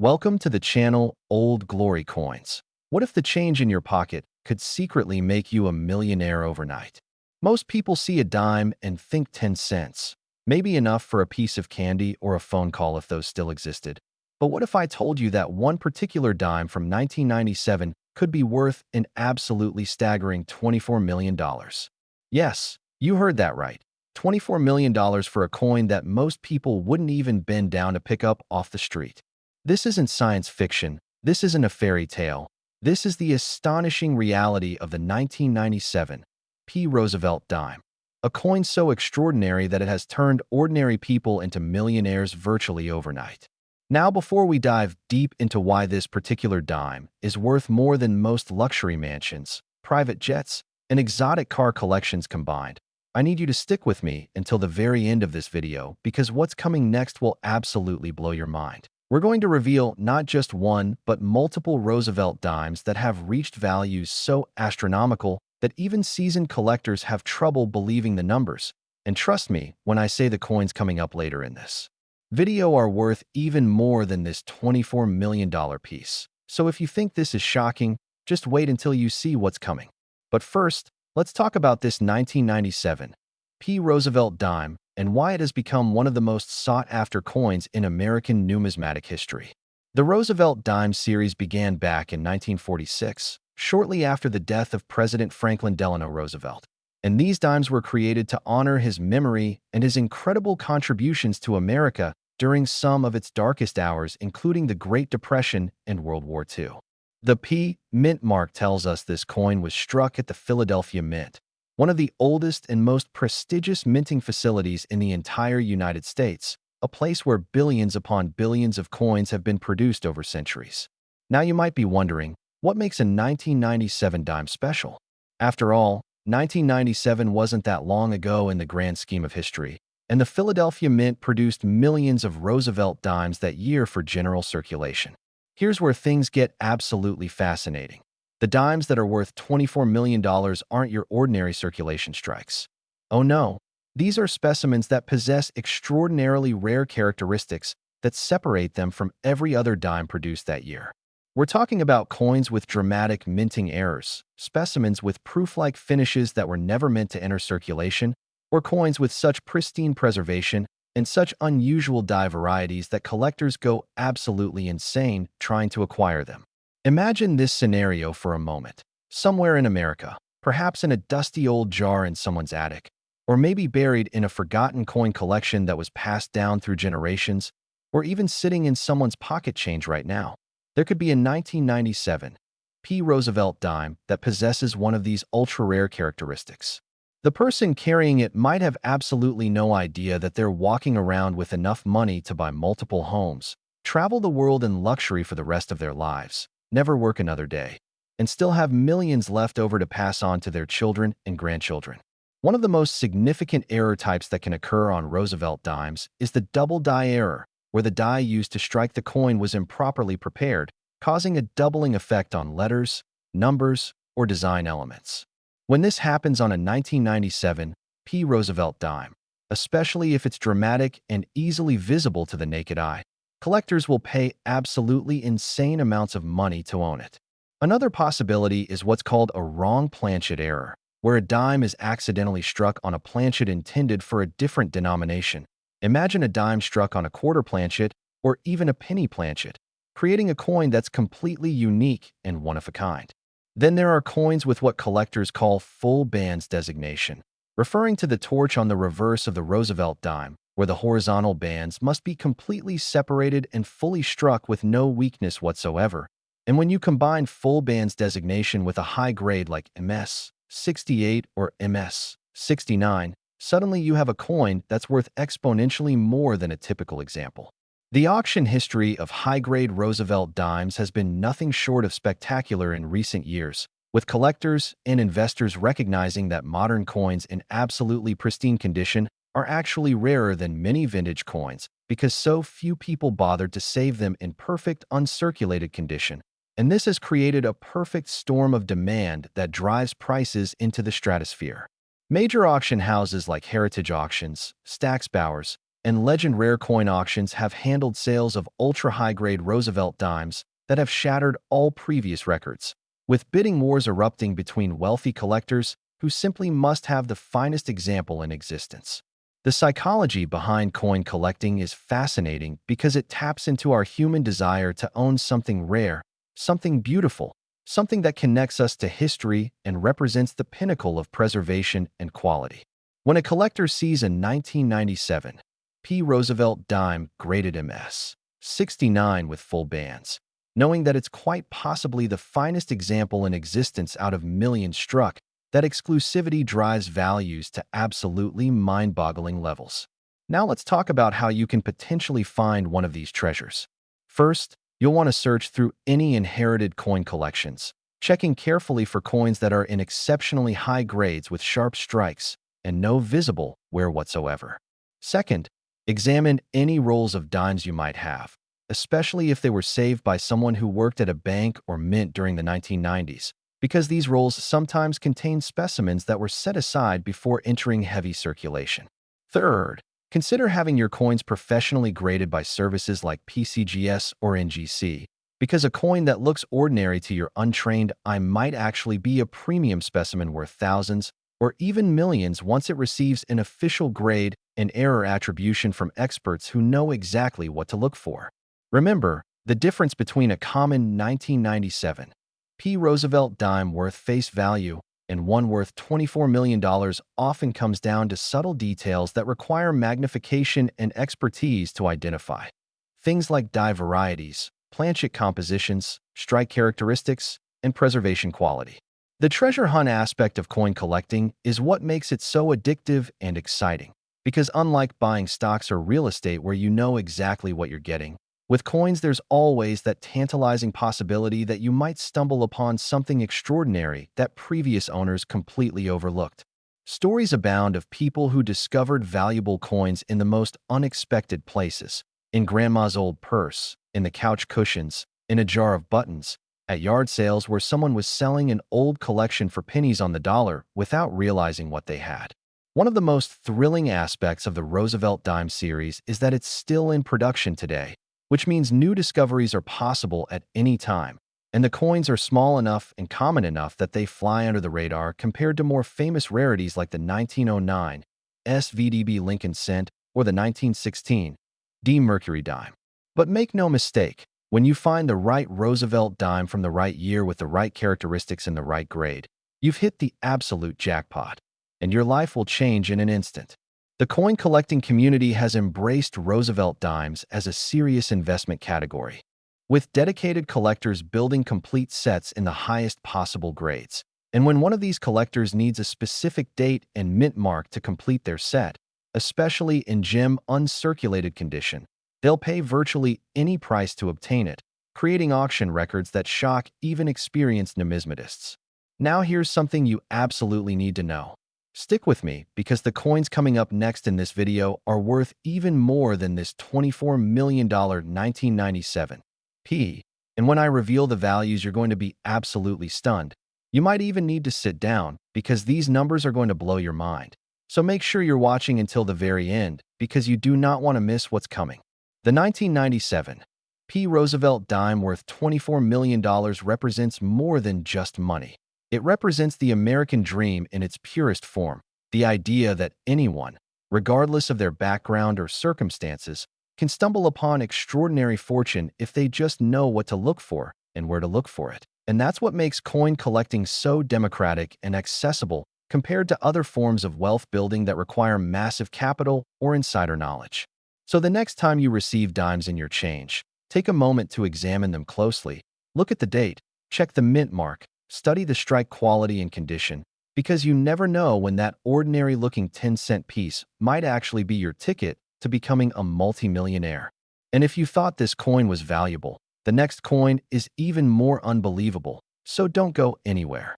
Welcome to the channel Old Glory Coins. What if the change in your pocket could secretly make you a millionaire overnight? Most people see a dime and think 10 cents, maybe enough for a piece of candy or a phone call if those still existed. But what if I told you that one particular dime from 1997 could be worth an absolutely staggering $24 million? Yes, you heard that right. $24 million for a coin that most people wouldn't even bend down to pick up off the street. This isn't science fiction. This isn't a fairy tale. This is the astonishing reality of the 1997 Roosevelt Dime, a coin so extraordinary that it has turned ordinary people into millionaires virtually overnight. Now, before we dive deep into why this particular dime is worth more than most luxury mansions, private jets, and exotic car collections combined, I need you to stick with me until the very end of this video because what's coming next will absolutely blow your mind. We're going to reveal not just one, but multiple Roosevelt dimes that have reached values so astronomical that even seasoned collectors have trouble believing the numbers. And trust me when I say the coins coming up later in this video are worth even more than this $24 million piece. So if you think this is shocking, just wait until you see what's coming. But first, let's talk about this 1997 Roosevelt dime and why it has become one of the most sought-after coins in American numismatic history. The Roosevelt Dime series began back in 1946, shortly after the death of President Franklin Delano Roosevelt, and these dimes were created to honor his memory and his incredible contributions to America during some of its darkest hours, including the Great Depression and World War II. The P mint mark tells us this coin was struck at the Philadelphia Mint, one of the oldest and most prestigious minting facilities in the entire United States, a place where billions upon billions of coins have been produced over centuries. Now you might be wondering, what makes a 1997 dime special? After all, 1997 wasn't that long ago in the grand scheme of history, and the Philadelphia Mint produced millions of Roosevelt dimes that year for general circulation. Here's where things get absolutely fascinating. The dimes that are worth $24 million aren't your ordinary circulation strikes. Oh no, these are specimens that possess extraordinarily rare characteristics that separate them from every other dime produced that year. We're talking about coins with dramatic minting errors, specimens with proof-like finishes that were never meant to enter circulation, or coins with such pristine preservation and such unusual die varieties that collectors go absolutely insane trying to acquire them. Imagine this scenario for a moment. Somewhere in America, perhaps in a dusty old jar in someone's attic, or maybe buried in a forgotten coin collection that was passed down through generations, or even sitting in someone's pocket change right now. There could be a 1997 Roosevelt dime that possesses one of these ultra-rare characteristics. The person carrying it might have absolutely no idea that they're walking around with enough money to buy multiple homes, travel the world in luxury for the rest of their lives, never work another day, and still have millions left over to pass on to their children and grandchildren. One of the most significant error types that can occur on Roosevelt dimes is the double die error, where the die used to strike the coin was improperly prepared, causing a doubling effect on letters, numbers, or design elements. When this happens on a 1997 Roosevelt dime, especially if it's dramatic and easily visible to the naked eye, collectors will pay absolutely insane amounts of money to own it. Another possibility is what's called a wrong planchet error, where a dime is accidentally struck on a planchet intended for a different denomination. Imagine a dime struck on a quarter planchet or even a penny planchet, creating a coin that's completely unique and one of a kind. Then there are coins with what collectors call full bands designation, referring to the torch on the reverse of the Roosevelt dime, where the horizontal bands must be completely separated and fully struck with no weakness whatsoever. And when you combine full bands designation with a high grade like MS 68 or MS 69, suddenly you have a coin that's worth exponentially more than a typical example. The auction history of high-grade Roosevelt dimes has been nothing short of spectacular in recent years, with collectors and investors recognizing that modern coins in absolutely pristine condition are actually rarer than many vintage coins because so few people bothered to save them in perfect, uncirculated condition. And this has created a perfect storm of demand that drives prices into the stratosphere. Major auction houses like Heritage Auctions, Stack's Bowers, and legend rare coin auctions have handled sales of ultra-high-grade Roosevelt dimes that have shattered all previous records, with bidding wars erupting between wealthy collectors who simply must have the finest example in existence. The psychology behind coin collecting is fascinating because it taps into our human desire to own something rare, something beautiful, something that connects us to history and represents the pinnacle of preservation and quality. When a collector sees a 1997 P. Roosevelt dime graded MS 69 with full bands, knowing that it's quite possibly the finest example in existence out of millions struck, that exclusivity drives values to absolutely mind-boggling levels. Now let's talk about how you can potentially find one of these treasures. First, you'll want to search through any inherited coin collections, checking carefully for coins that are in exceptionally high grades with sharp strikes and no visible wear whatsoever. Second, examine any rolls of dimes you might have, especially if they were saved by someone who worked at a bank or mint during the 1990s, because these rolls sometimes contain specimens that were set aside before entering heavy circulation. Third, consider having your coins professionally graded by services like PCGS or NGC, because a coin that looks ordinary to your untrained eye might actually be a premium specimen worth thousands or even millions once it receives an official grade and error attribution from experts who know exactly what to look for. Remember, the difference between a common 1997 P. Roosevelt dime worth face value and one worth $24 million often comes down to subtle details that require magnification and expertise to identify. Things like die varieties, planchet compositions, strike characteristics, and preservation quality. The treasure hunt aspect of coin collecting is what makes it so addictive and exciting, because unlike buying stocks or real estate where you know exactly what you're getting, with coins there's always that tantalizing possibility that you might stumble upon something extraordinary that previous owners completely overlooked. Stories abound of people who discovered valuable coins in the most unexpected places: in grandma's old purse, in the couch cushions, in a jar of buttons, at yard sales where someone was selling an old collection for pennies on the dollar without realizing what they had. One of the most thrilling aspects of the Roosevelt Dime series is that it's still in production today, which means new discoveries are possible at any time, and the coins are small enough and common enough that they fly under the radar compared to more famous rarities like the 1909 SVDB Lincoln Cent or the 1916 D Mercury Dime. But make no mistake, when you find the right Roosevelt dime from the right year with the right characteristics and the right grade, you've hit the absolute jackpot, and your life will change in an instant. The coin collecting community has embraced Roosevelt dimes as a serious investment category, with dedicated collectors building complete sets in the highest possible grades. And when one of these collectors needs a specific date and mint mark to complete their set, especially in gem uncirculated condition, they'll pay virtually any price to obtain it, creating auction records that shock even experienced numismatists. Now here's something you absolutely need to know. Stick with me because the coins coming up next in this video are worth even more than this $24 million 1997 P. And when I reveal the values, you're going to be absolutely stunned. You might even need to sit down because these numbers are going to blow your mind. So make sure you're watching until the very end because you do not want to miss what's coming. The 1997 P. Roosevelt dime worth $24 million represents more than just money. It represents the American dream in its purest form, the idea that anyone, regardless of their background or circumstances, can stumble upon extraordinary fortune if they just know what to look for and where to look for it. And that's what makes coin collecting so democratic and accessible compared to other forms of wealth building that require massive capital or insider knowledge. So the next time you receive dimes in your change, take a moment to examine them closely. Look at the date, check the mint mark, study the strike quality and condition, because you never know when that ordinary-looking 10-cent piece might actually be your ticket to becoming a multimillionaire. And if you thought this coin was valuable, the next coin is even more unbelievable, so don't go anywhere.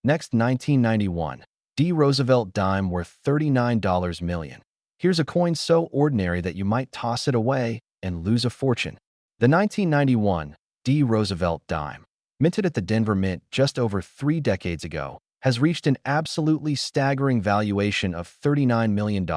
Next, 1991 D. Roosevelt dime worth $39 million. Here's a coin so ordinary that you might toss it away and lose a fortune. The 1991 D. Roosevelt dime, minted at the Denver Mint just over 3 decades ago, has reached an absolutely staggering valuation of $39 million.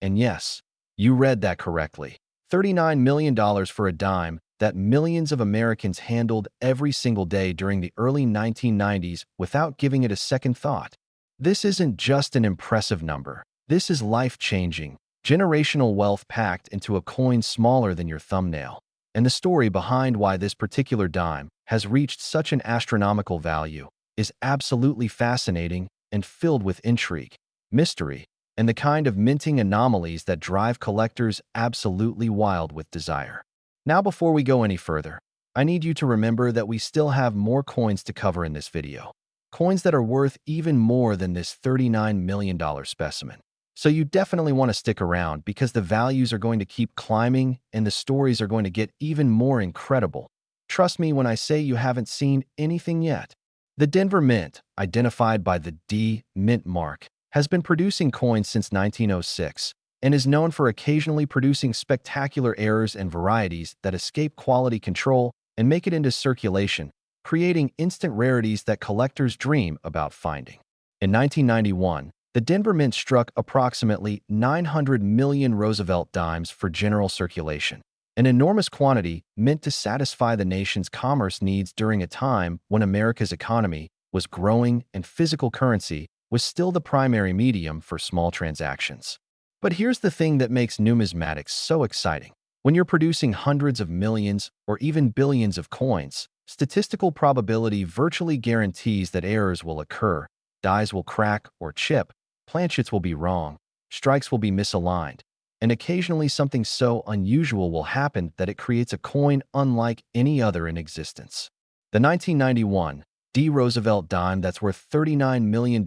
And yes, You read that correctly. $39 million for a dime that millions of Americans handled every single day during the early 1990s without giving it a second thought. This isn't just an impressive number. This is life-changing, generational wealth packed into a coin smaller than your thumbnail. And the story behind why this particular dime has reached such an astronomical value is absolutely fascinating and filled with intrigue, mystery, and the kind of minting anomalies that drive collectors absolutely wild with desire. Now, before we go any further, I need you to remember that we still have more coins to cover in this video. Coins that are worth even more than this $39 million specimen. So you definitely want to stick around because the values are going to keep climbing and the stories are going to get even more incredible. Trust me when I say you haven't seen anything yet. The Denver Mint, identified by the D Mint mark, has been producing coins since 1906 and is known for occasionally producing spectacular errors and varieties that escape quality control and make it into circulation, creating instant rarities that collectors dream about finding. In 1991, the Denver Mint struck approximately 900 million Roosevelt Dimes for general circulation, an enormous quantity meant to satisfy the nation's commerce needs during a time when America's economy was growing and physical currency was still the primary medium for small transactions. But here's the thing that makes numismatics so exciting. When you're producing hundreds of millions or even billions of coins, statistical probability virtually guarantees that errors will occur, dies will crack or chip, planchets will be wrong, strikes will be misaligned, and occasionally something so unusual will happen that it creates a coin unlike any other in existence. The 1991 D Roosevelt dime that's worth $39 million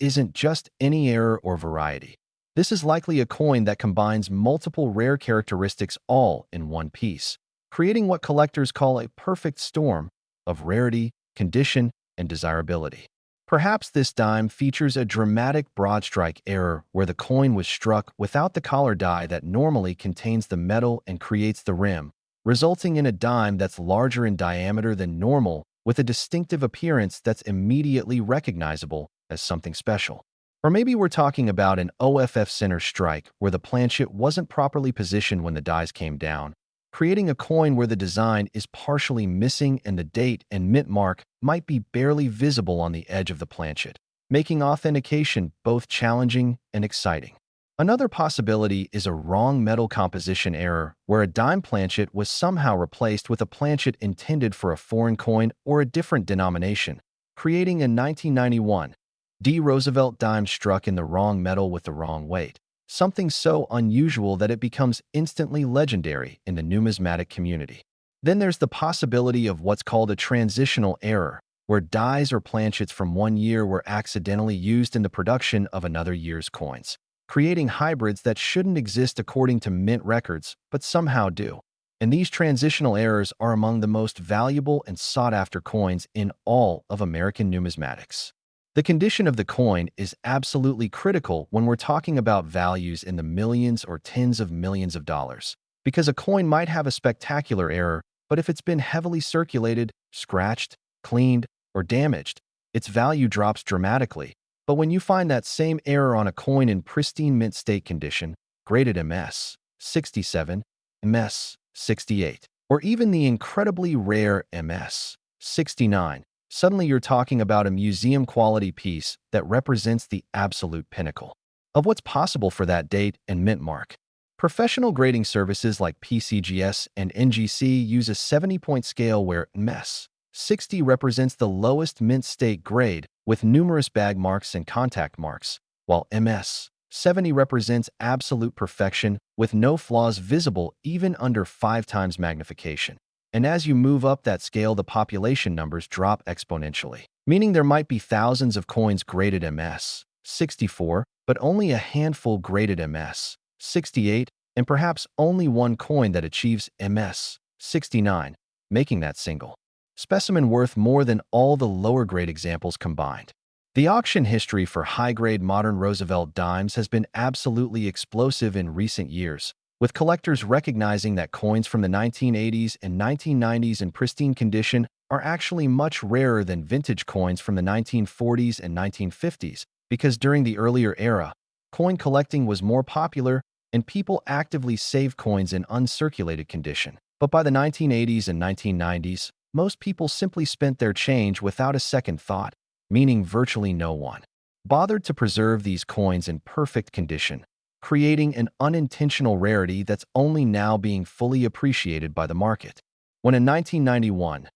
isn't just any error or variety. This is likely a coin that combines multiple rare characteristics all in one piece, creating what collectors call a perfect storm of rarity, condition, and desirability. Perhaps this dime features a dramatic broad strike error where the coin was struck without the collar die that normally contains the metal and creates the rim, resulting in a dime that's larger in diameter than normal with a distinctive appearance that's immediately recognizable as something special. Or maybe we're talking about an OFF center strike where the planchet wasn't properly positioned when the dies came down, creating a coin where the design is partially missing and the date and mint mark might be barely visible on the edge of the planchet, making authentication both challenging and exciting. Another possibility is a wrong metal composition error where a dime planchet was somehow replaced with a planchet intended for a foreign coin or a different denomination, creating a 1991 D Roosevelt dime struck in the wrong metal with the wrong weight. Something so unusual that it becomes instantly legendary in the numismatic community. Then there's the possibility of what's called a transitional error, where dies or planchets from one year were accidentally used in the production of another year's coins, creating hybrids that shouldn't exist according to mint records, but somehow do. And these transitional errors are among the most valuable and sought-after coins in all of American numismatics. The condition of the coin is absolutely critical when we're talking about values in the millions or tens of millions of dollars, because a coin might have a spectacular error, but if it's been heavily circulated, scratched, cleaned, or damaged, its value drops dramatically. But when you find that same error on a coin in pristine mint state condition, graded MS 67, MS 68, or even the incredibly rare MS 69, suddenly you're talking about a museum-quality piece that represents the absolute pinnacle of what's possible for that date and mint mark. Professional grading services like PCGS and NGC use a 70-point scale where MS 60 represents the lowest mint state grade with numerous bag marks and contact marks, while MS 70 represents absolute perfection with no flaws visible even under 5 times magnification. And as you move up that scale, the population numbers drop exponentially, meaning there might be thousands of coins graded MS 64, but only a handful graded MS 68, and perhaps only one coin that achieves MS 69, making that single specimen worth more than all the lower-grade examples combined. The auction history for high-grade modern Roosevelt dimes has been absolutely explosive in recent years, with collectors recognizing that coins from the 1980s and 1990s in pristine condition are actually much rarer than vintage coins from the 1940s and 1950s, because during the earlier era, coin collecting was more popular and people actively saved coins in uncirculated condition. But by the 1980s and 1990s, most people simply spent their change without a second thought, meaning virtually no one bothered to preserve these coins in perfect condition, creating an unintentional rarity that's only now being fully appreciated by the market. When in 1991,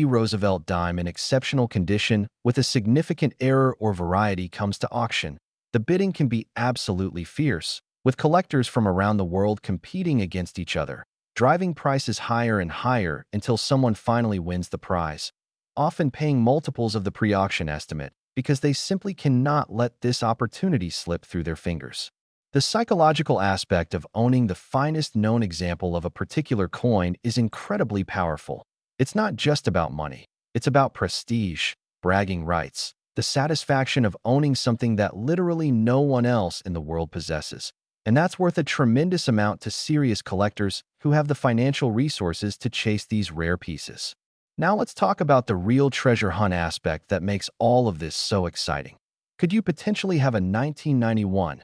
Roosevelt dime in exceptional condition with a significant error or variety comes to auction, the bidding can be absolutely fierce, with collectors from around the world competing against each other, driving prices higher and higher until someone finally wins the prize, often paying multiples of the pre-auction estimate because they simply cannot let this opportunity slip through their fingers. The psychological aspect of owning the finest known example of a particular coin is incredibly powerful. It's not just about money. It's about prestige, bragging rights, the satisfaction of owning something that literally no one else in the world possesses. And that's worth a tremendous amount to serious collectors who have the financial resources to chase these rare pieces. Now let's talk about the real treasure hunt aspect that makes all of this so exciting. Could you potentially have a 1991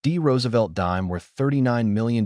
Roosevelt dime worth $39 million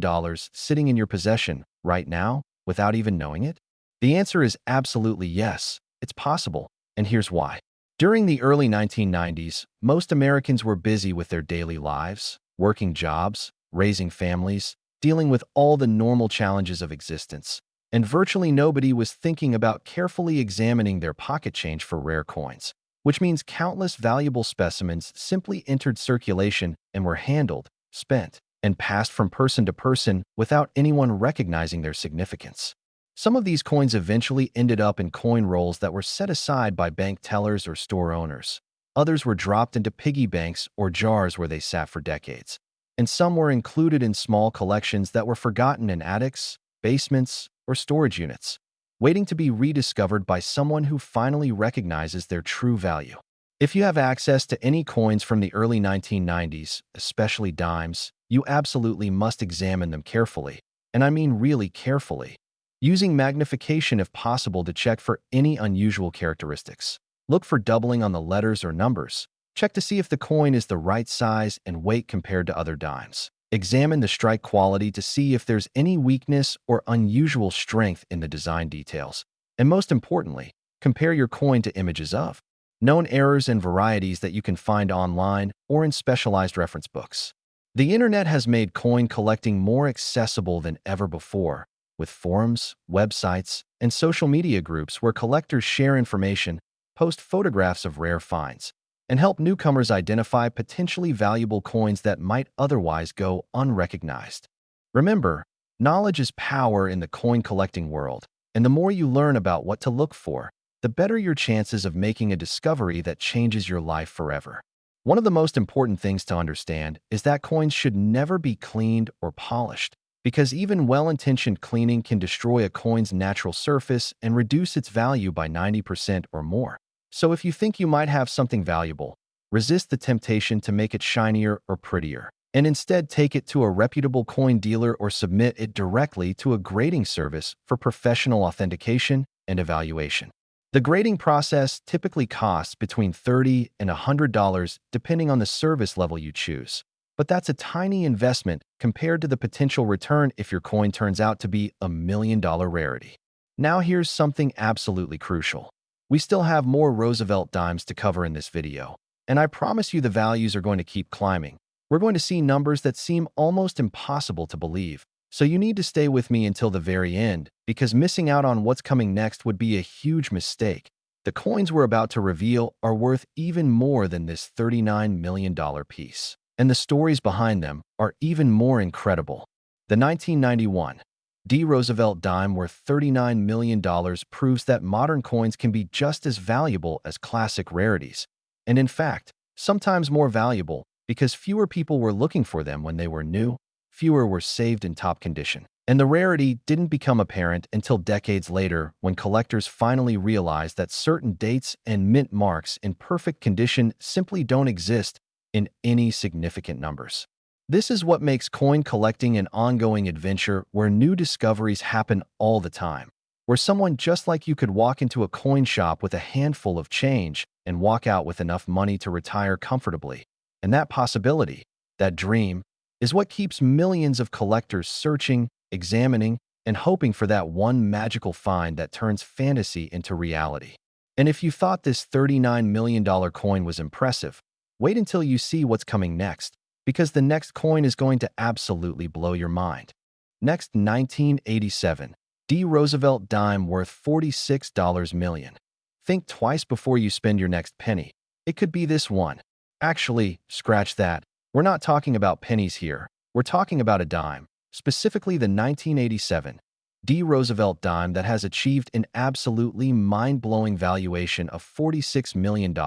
sitting in your possession right now without even knowing it? The answer is absolutely yes. It's possible, and here's why. During the early 1990s, most Americans were busy with their daily lives, working jobs, raising families, dealing with all the normal challenges of existence, and virtually nobody was thinking about carefully examining their pocket change for rare coins, which means countless valuable specimens simply entered circulation and were handled, spent, and passed from person to person without anyone recognizing their significance. Some of these coins eventually ended up in coin rolls that were set aside by bank tellers or store owners. Others were dropped into piggy banks or jars where they sat for decades. And some were included in small collections that were forgotten in attics, basements, or storage units, waiting to be rediscovered by someone who finally recognizes their true value. If you have access to any coins from the early 1990s, especially dimes, you absolutely must examine them carefully, and I mean really carefully, using magnification if possible to check for any unusual characteristics. Look for doubling on the letters or numbers. Check to see if the coin is the right size and weight compared to other dimes. Examine the strike quality to see if there's any weakness or unusual strength in the design details. And most importantly, compare your coin to images of known errors and varieties that you can find online or in specialized reference books. The internet has made coin collecting more accessible than ever before, with forums, websites, and social media groups where collectors share information, post photographs of rare finds, and help newcomers identify potentially valuable coins that might otherwise go unrecognized. Remember, knowledge is power in the coin collecting world, and the more you learn about what to look for, the better your chances of making a discovery that changes your life forever. One of the most important things to understand is that coins should never be cleaned or polished, because even well-intentioned cleaning can destroy a coin's natural surface and reduce its value by 90% or more. So if you think you might have something valuable, resist the temptation to make it shinier or prettier, and instead take it to a reputable coin dealer or submit it directly to a grading service for professional authentication and evaluation. The grading process typically costs between $30 and $100 depending on the service level you choose. But that's a tiny investment compared to the potential return if your coin turns out to be a $1 million rarity. Now here's something absolutely crucial. We still have more Roosevelt dimes to cover in this video, and I promise you the values are going to keep climbing. We're going to see numbers that seem almost impossible to believe, so you need to stay with me until the very end, because missing out on what's coming next would be a huge mistake. The coins we're about to reveal are worth even more than this $39 million piece, and the stories behind them are even more incredible. The 1991 Roosevelt dime worth $39 million proves that modern coins can be just as valuable as classic rarities, and in fact, sometimes more valuable because fewer people were looking for them when they were new, fewer were saved in top condition. And the rarity didn't become apparent until decades later when collectors finally realized that certain dates and mint marks in perfect condition simply don't exist in any significant numbers. This is what makes coin collecting an ongoing adventure where new discoveries happen all the time, where someone just like you could walk into a coin shop with a handful of change and walk out with enough money to retire comfortably. And that possibility, that dream, is what keeps millions of collectors searching, examining, and hoping for that one magical find that turns fantasy into reality. And if you thought this $39 million coin was impressive, wait until you see what's coming next, because the next coin is going to absolutely blow your mind. Next, 1987, D. Roosevelt Dime worth $46 million. Think twice before you spend your next penny. It could be this one. Actually, scratch that. We're not talking about pennies here. We're talking about a dime, specifically the 1987 D. Roosevelt dime that has achieved an absolutely mind-blowing valuation of $46 million.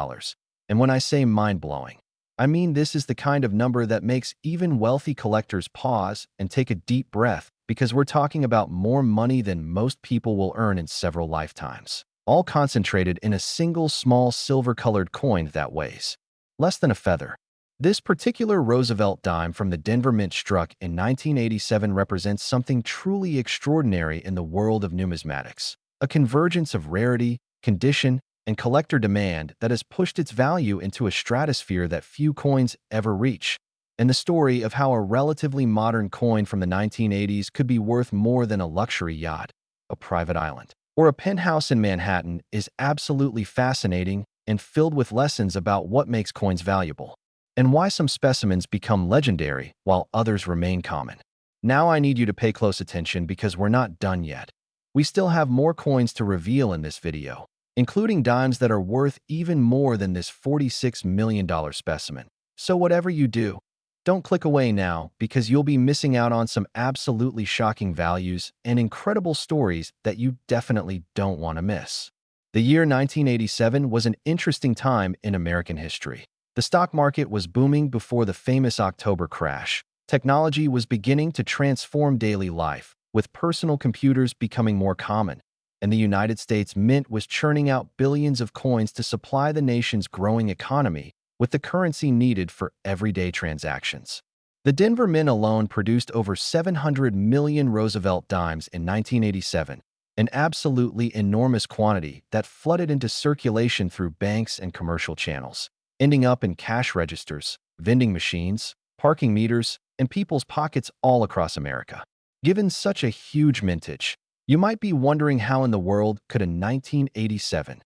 And when I say mind-blowing, I mean this is the kind of number that makes even wealthy collectors pause and take a deep breath, because we're talking about more money than most people will earn in several lifetimes, all concentrated in a single small silver-colored coin that weighs less than a feather. This particular Roosevelt dime from the Denver Mint struck in 1987 represents something truly extraordinary in the world of numismatics, a convergence of rarity, condition, and collector demand that has pushed its value into a stratosphere that few coins ever reach. And the story of how a relatively modern coin from the 1980s could be worth more than a luxury yacht, a private island, or a penthouse in Manhattan is absolutely fascinating and filled with lessons about what makes coins valuable, and why some specimens become legendary while others remain common. Now I need you to pay close attention because we're not done yet. We still have more coins to reveal in this video, including dimes that are worth even more than this $46 million specimen. So whatever you do, don't click away now, because you'll be missing out on some absolutely shocking values and incredible stories that you definitely don't want to miss. The year 1987 was an interesting time in American history. The stock market was booming before the famous October crash. Technology was beginning to transform daily life, with personal computers becoming more common, and the United States Mint was churning out billions of coins to supply the nation's growing economy with the currency needed for everyday transactions. The Denver Mint alone produced over 700 million Roosevelt dimes in 1987, an absolutely enormous quantity that flooded into circulation through banks and commercial channels, ending up in cash registers, vending machines, parking meters, and people's pockets all across America. Given such a huge mintage, you might be wondering how in the world could a 1987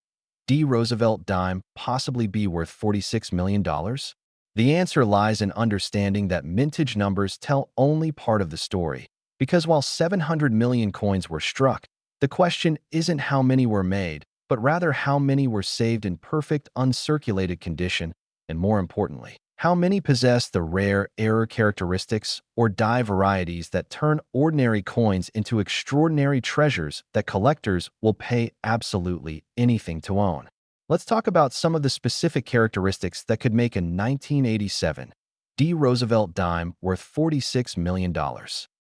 D. Roosevelt dime possibly be worth $46 million? The answer lies in understanding that mintage numbers tell only part of the story, because while 700 million coins were struck, the question isn't how many were made, but rather how many were saved in perfect, uncirculated condition, and more importantly, how many possess the rare error characteristics or die varieties that turn ordinary coins into extraordinary treasures that collectors will pay absolutely anything to own. Let's talk about some of the specific characteristics that could make a 1987 D. Roosevelt dime worth $46 million.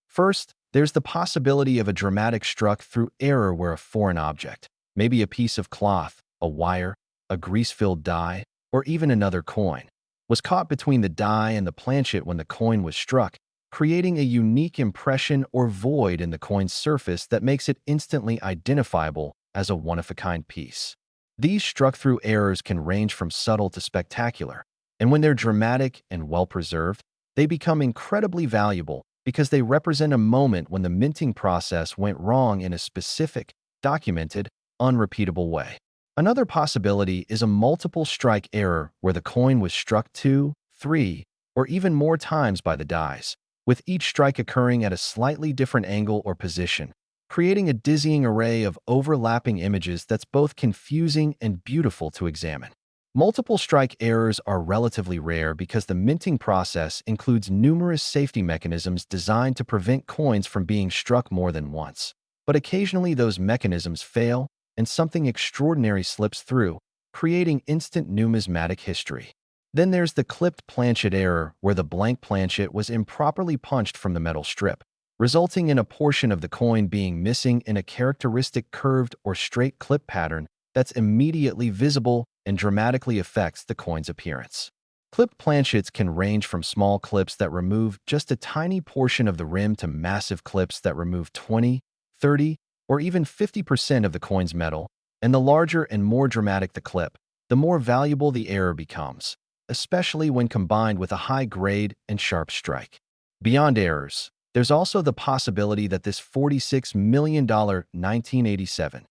First, there's the possibility of a dramatic struck through error where a foreign object, maybe a piece of cloth, a wire, a grease-filled die, or even another coin, was caught between the die and the planchet when the coin was struck, creating a unique impression or void in the coin's surface that makes it instantly identifiable as a one-of-a-kind piece. These struck-through errors can range from subtle to spectacular, and when they're dramatic and well-preserved, they become incredibly valuable because they represent a moment when the minting process went wrong in a specific, documented, unrepeatable way. Another possibility is a multiple strike error where the coin was struck 2, 3, or even more times by the dies, with each strike occurring at a slightly different angle or position, creating a dizzying array of overlapping images that's both confusing and beautiful to examine. Multiple strike errors are relatively rare because the minting process includes numerous safety mechanisms designed to prevent coins from being struck more than once. But occasionally those mechanisms fail, and something extraordinary slips through, creating instant numismatic history. Then there's the clipped planchet error, where the blank planchet was improperly punched from the metal strip, resulting in a portion of the coin being missing in a characteristic curved or straight clip pattern that's immediately visible and dramatically affects the coin's appearance. Clipped planchets can range from small clips that remove just a tiny portion of the rim to massive clips that remove 20, 30, or even 50% of the coin's metal, and the larger and more dramatic the clip, the more valuable the error becomes, especially when combined with a high grade and sharp strike. Beyond errors, there's also the possibility that this $46 million 1987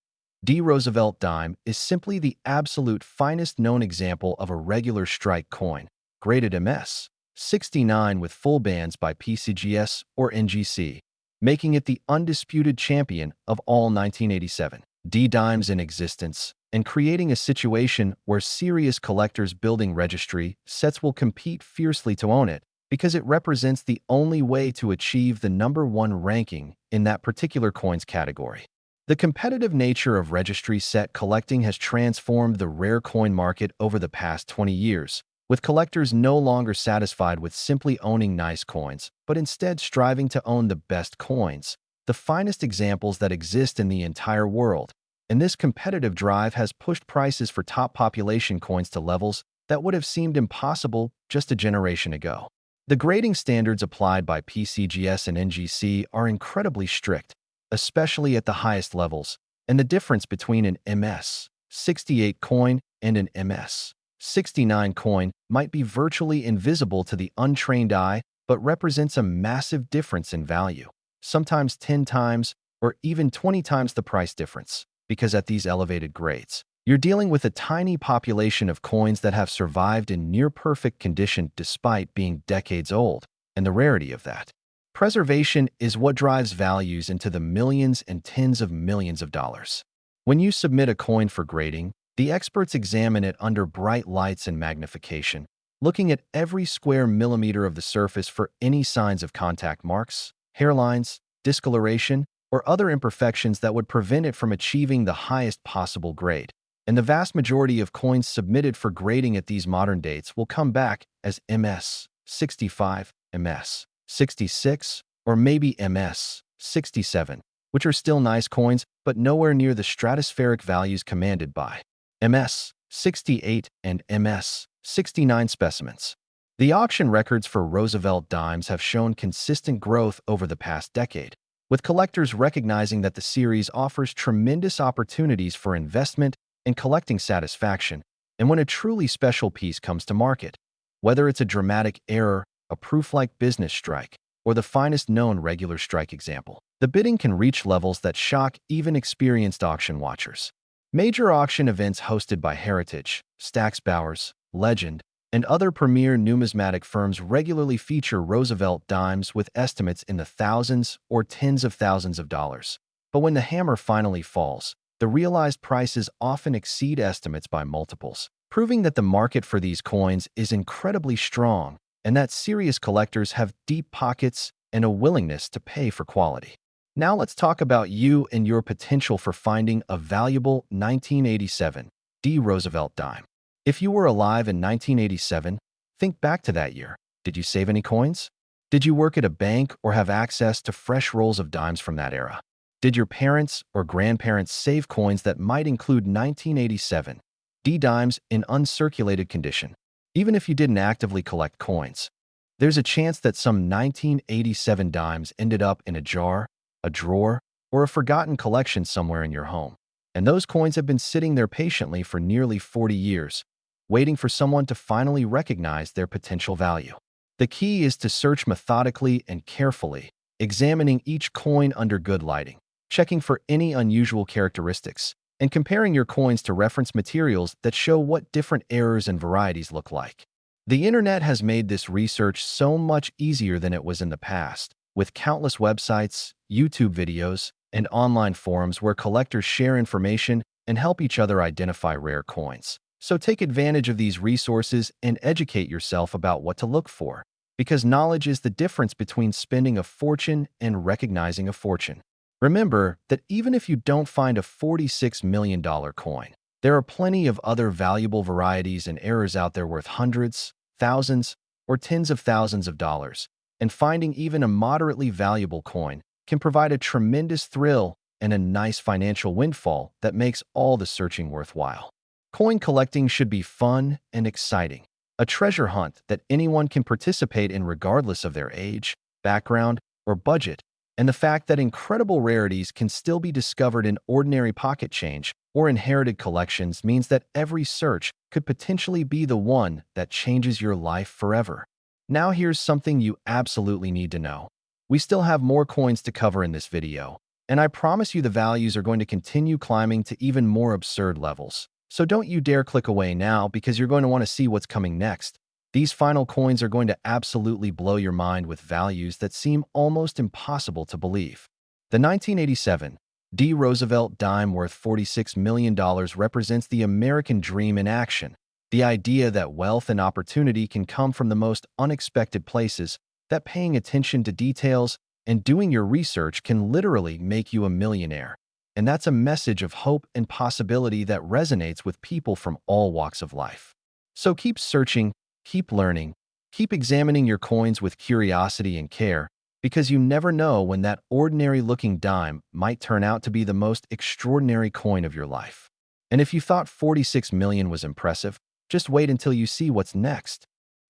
D. Roosevelt dime is simply the absolute finest known example of a regular strike coin, graded MS 69 with full bands by PCGS or NGC, making it the undisputed champion of all 1987 D dimes in existence, and creating a situation where serious collectors building registry sets will compete fiercely to own it, because it represents the only way to achieve the #1 ranking in that particular coin's category. The competitive nature of registry set collecting has transformed the rare coin market over the past 20 years, with collectors no longer satisfied with simply owning nice coins, but instead striving to own the best coins, the finest examples that exist in the entire world. And this competitive drive has pushed prices for top population coins to levels that would have seemed impossible just a generation ago. The grading standards applied by PCGS and NGC are incredibly strict, especially at the highest levels, and the difference between an MS 68 coin and an MS 69 coin might be virtually invisible to the untrained eye, but represents a massive difference in value, sometimes 10 times or even 20 times the price difference, because at these elevated grades, you're dealing with a tiny population of coins that have survived in near-perfect condition despite being decades old, and the rarity of that preservation is what drives values into the millions and tens of millions of dollars. When you submit a coin for grading, the experts examine it under bright lights and magnification, looking at every square millimeter of the surface for any signs of contact marks, hairlines, discoloration, or other imperfections that would prevent it from achieving the highest possible grade. And the vast majority of coins submitted for grading at these modern dates will come back as MS 65, MS 66, or maybe MS 67, which are still nice coins, but nowhere near the stratospheric values commanded by MS 68 and MS 69 specimens. The auction records for Roosevelt dimes have shown consistent growth over the past decade, with collectors recognizing that the series offers tremendous opportunities for investment and collecting satisfaction, and when a truly special piece comes to market, whether it's a dramatic error, a proof-like business strike, or the finest known regular strike example, the bidding can reach levels that shock even experienced auction watchers. Major auction events hosted by Heritage, Stack's Bowers, Legend, and other premier numismatic firms regularly feature Roosevelt dimes with estimates in the thousands or tens of thousands of dollars. But when the hammer finally falls, the realized prices often exceed estimates by multiples, proving that the market for these coins is incredibly strong and that serious collectors have deep pockets and a willingness to pay for quality. Now let's talk about you and your potential for finding a valuable 1987 D. Roosevelt dime. If you were alive in 1987, think back to that year. Did you save any coins? Did you work at a bank or have access to fresh rolls of dimes from that era? Did your parents or grandparents save coins that might include 1987 D dimes in uncirculated condition? Even if you didn't actively collect coins, there's a chance that some 1987 dimes ended up in a jar, a drawer, or a forgotten collection somewhere in your home. And those coins have been sitting there patiently for nearly 40 years, waiting for someone to finally recognize their potential value. The key is to search methodically and carefully, examining each coin under good lighting, checking for any unusual characteristics, and comparing your coins to reference materials that show what different errors and varieties look like. The internet has made this research so much easier than it was in the past, with countless websites, YouTube videos, and online forums where collectors share information and help each other identify rare coins. So take advantage of these resources and educate yourself about what to look for, because knowledge is the difference between spending a fortune and recognizing a fortune. Remember that even if you don't find a $46 million coin, there are plenty of other valuable varieties and errors out there worth hundreds, thousands, or tens of thousands of dollars, and finding even a moderately valuable coin can provide a tremendous thrill and a nice financial windfall that makes all the searching worthwhile. Coin collecting should be fun and exciting, a treasure hunt that anyone can participate in regardless of their age, background, or budget. And the fact that incredible rarities can still be discovered in ordinary pocket change or inherited collections means that every search could potentially be the one that changes your life forever. Now here's something you absolutely need to know. We still have more coins to cover in this video, and I promise you the values are going to continue climbing to even more absurd levels. So don't you dare click away now because you're going to want to see what's coming next. These final coins are going to absolutely blow your mind with values that seem almost impossible to believe. The 1987 D. Roosevelt dime worth $46 million represents the American dream in action. The idea that wealth and opportunity can come from the most unexpected places, that paying attention to details and doing your research can literally make you a millionaire. And that's a message of hope and possibility that resonates with people from all walks of life. So keep searching, keep learning, keep examining your coins with curiosity and care, because you never know when that ordinary-looking dime might turn out to be the most extraordinary coin of your life. And if you thought 46 million was impressive, just wait until you see what's next.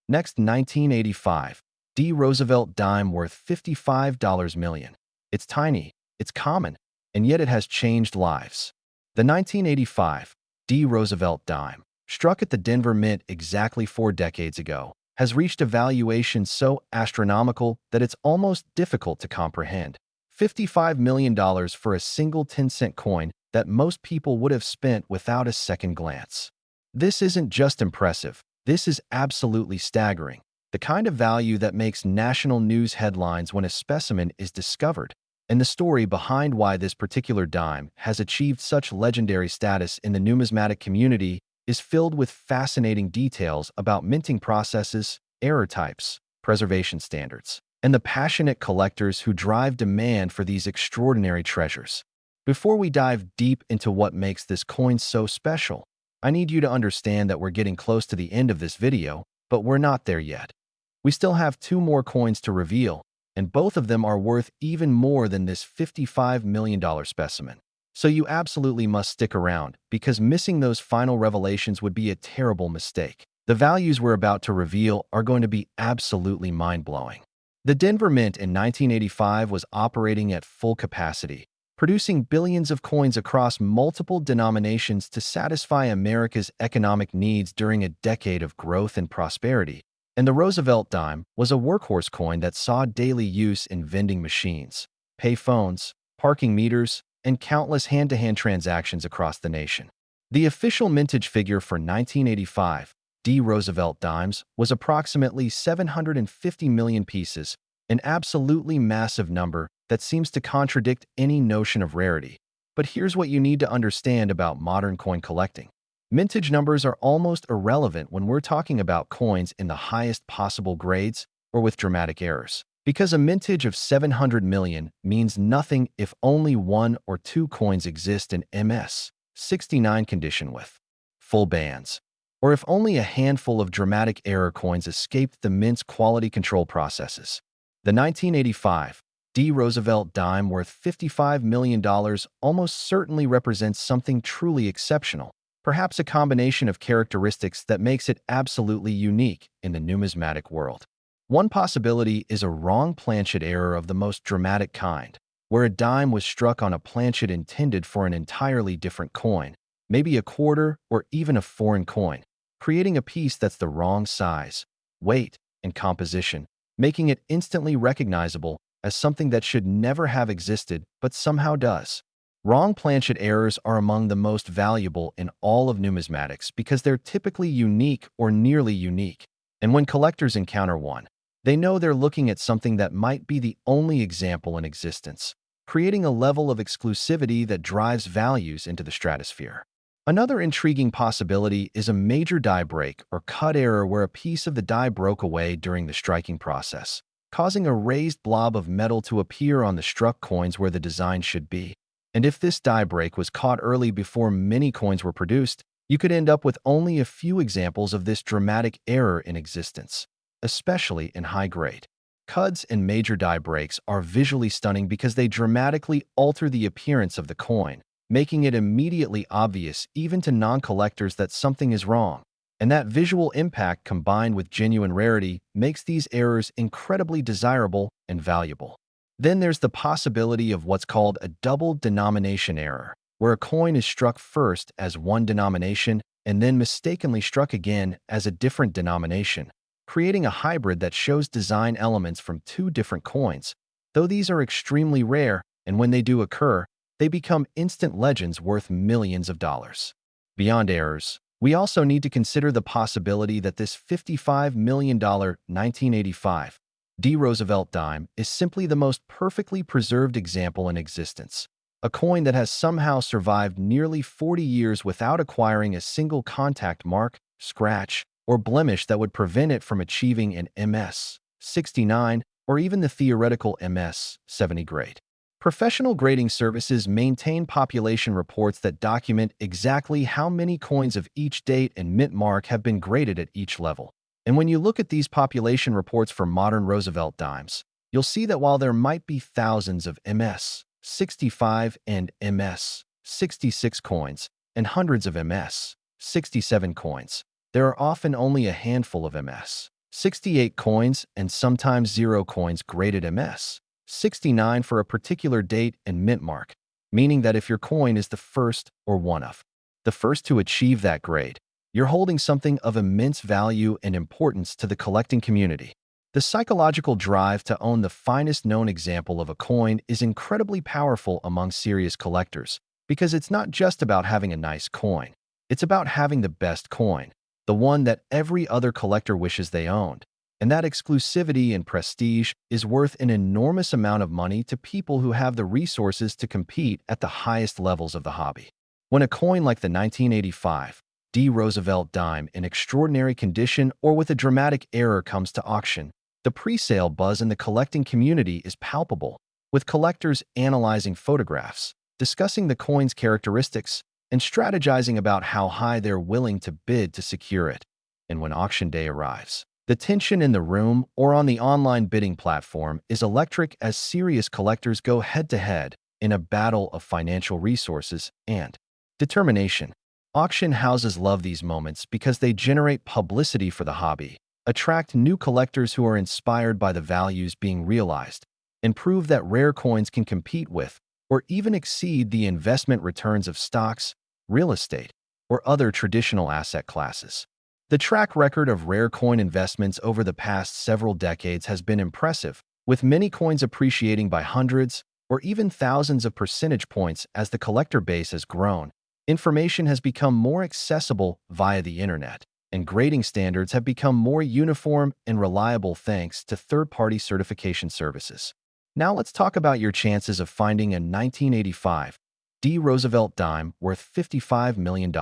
Next, 1985. D. Roosevelt dime worth $55 million. It's tiny, it's common, and yet it has changed lives. The 1985 D. Roosevelt dime, struck at the Denver Mint exactly 4 decades ago, has reached a valuation so astronomical that it's almost difficult to comprehend. $55 million for a single 10-cent coin that most people would have spent without a second glance. This isn't just impressive, this is absolutely staggering. The kind of value that makes national news headlines when a specimen is discovered. And the story behind why this particular dime has achieved such legendary status in the numismatic community is filled with fascinating details about minting processes, error types, preservation standards, and the passionate collectors who drive demand for these extraordinary treasures. Before we dive deep into what makes this coin so special, I need you to understand that we're getting close to the end of this video, but we're not there yet. We still have 2 more coins to reveal, and both of them are worth even more than this $55 million specimen. So you absolutely must stick around, because missing those final revelations would be a terrible mistake. The values we're about to reveal are going to be absolutely mind-blowing. The Denver Mint in 1985 was operating at full capacity, producing billions of coins across multiple denominations to satisfy America's economic needs during a decade of growth and prosperity. And the Roosevelt dime was a workhorse coin that saw daily use in vending machines, pay phones, parking meters, and countless hand-to-hand transactions across the nation. The official mintage figure for 1985 D. Roosevelt dimes was approximately 750 million pieces, an absolutely massive number that seems to contradict any notion of rarity. But here's what you need to understand about modern coin collecting. Mintage numbers are almost irrelevant when we're talking about coins in the highest possible grades or with dramatic errors, because a mintage of 700 million means nothing if only 1 or 2 coins exist in MS 69 condition with full bands, or if only a handful of dramatic error coins escaped the mint's quality control processes. The 1985 D. Roosevelt dime worth $55 million almost certainly represents something truly exceptional, perhaps a combination of characteristics that makes it absolutely unique in the numismatic world. One possibility is a wrong planchet error of the most dramatic kind, where a dime was struck on a planchet intended for an entirely different coin, maybe a quarter or even a foreign coin, creating a piece that's the wrong size, weight, and composition, making it instantly recognizable as something that should never have existed but somehow does. Wrong planchet errors are among the most valuable in all of numismatics because they're typically unique or nearly unique, and when collectors encounter one, they know they're looking at something that might be the only example in existence, creating a level of exclusivity that drives values into the stratosphere. Another intriguing possibility is a major die break or cut error where a piece of the die broke away during the striking process, causing a raised blob of metal to appear on the struck coins where the design should be. And if this die break was caught early before many coins were produced, you could end up with only a few examples of this dramatic error in existence, especially in high-grade. Cuts and major die breaks are visually stunning because they dramatically alter the appearance of the coin, making it immediately obvious even to non-collectors that something is wrong. And that visual impact combined with genuine rarity makes these errors incredibly desirable and valuable. Then there's the possibility of what's called a double denomination error, where a coin is struck first as one denomination and then mistakenly struck again as a different denomination, creating a hybrid that shows design elements from two different coins. Though these are extremely rare, and when they do occur, they become instant legends worth millions of dollars. Beyond errors, we also need to consider the possibility that this $55 million 1985 D. Roosevelt dime is simply the most perfectly preserved example in existence. A coin that has somehow survived nearly 40 years without acquiring a single contact mark, scratch, or blemish that would prevent it from achieving an MS 69 or even the theoretical MS 70 grade. Professional grading services maintain population reports that document exactly how many coins of each date and mint mark have been graded at each level. And when you look at these population reports for modern Roosevelt dimes, you'll see that while there might be thousands of MS 65 and MS 66 coins and hundreds of MS 67 coins, there are often only a handful of MS 68 coins and sometimes 0 coins graded MS 69 for a particular date and mint mark, meaning that if your coin is the first or one of the first to achieve that grade, you're holding something of immense value and importance to the collecting community. The psychological drive to own the finest known example of a coin is incredibly powerful among serious collectors, because it's not just about having a nice coin. It's about having the best coin, the one that every other collector wishes they owned. And that exclusivity and prestige is worth an enormous amount of money to people who have the resources to compete at the highest levels of the hobby. When a coin like the 1985 D. Roosevelt dime in extraordinary condition or with a dramatic error comes to auction, the pre-sale buzz in the collecting community is palpable, with collectors analyzing photographs, discussing the coin's characteristics, and strategizing about how high they're willing to bid to secure it. And when auction day arrives, the tension in the room or on the online bidding platform is electric as serious collectors go head-to-head in a battle of financial resources and determination. Auction houses love these moments because they generate publicity for the hobby, attract new collectors who are inspired by the values being realized, and prove that rare coins can compete with or even exceed the investment returns of stocks, real estate, or other traditional asset classes. The track record of rare coin investments over the past several decades has been impressive, with many coins appreciating by hundreds or even thousands of percentage points as the collector base has grown. Information has become more accessible via the internet, and grading standards have become more uniform and reliable thanks to third-party certification services. Now let's talk about your chances of finding a 1985 D. Roosevelt dime worth $55 million.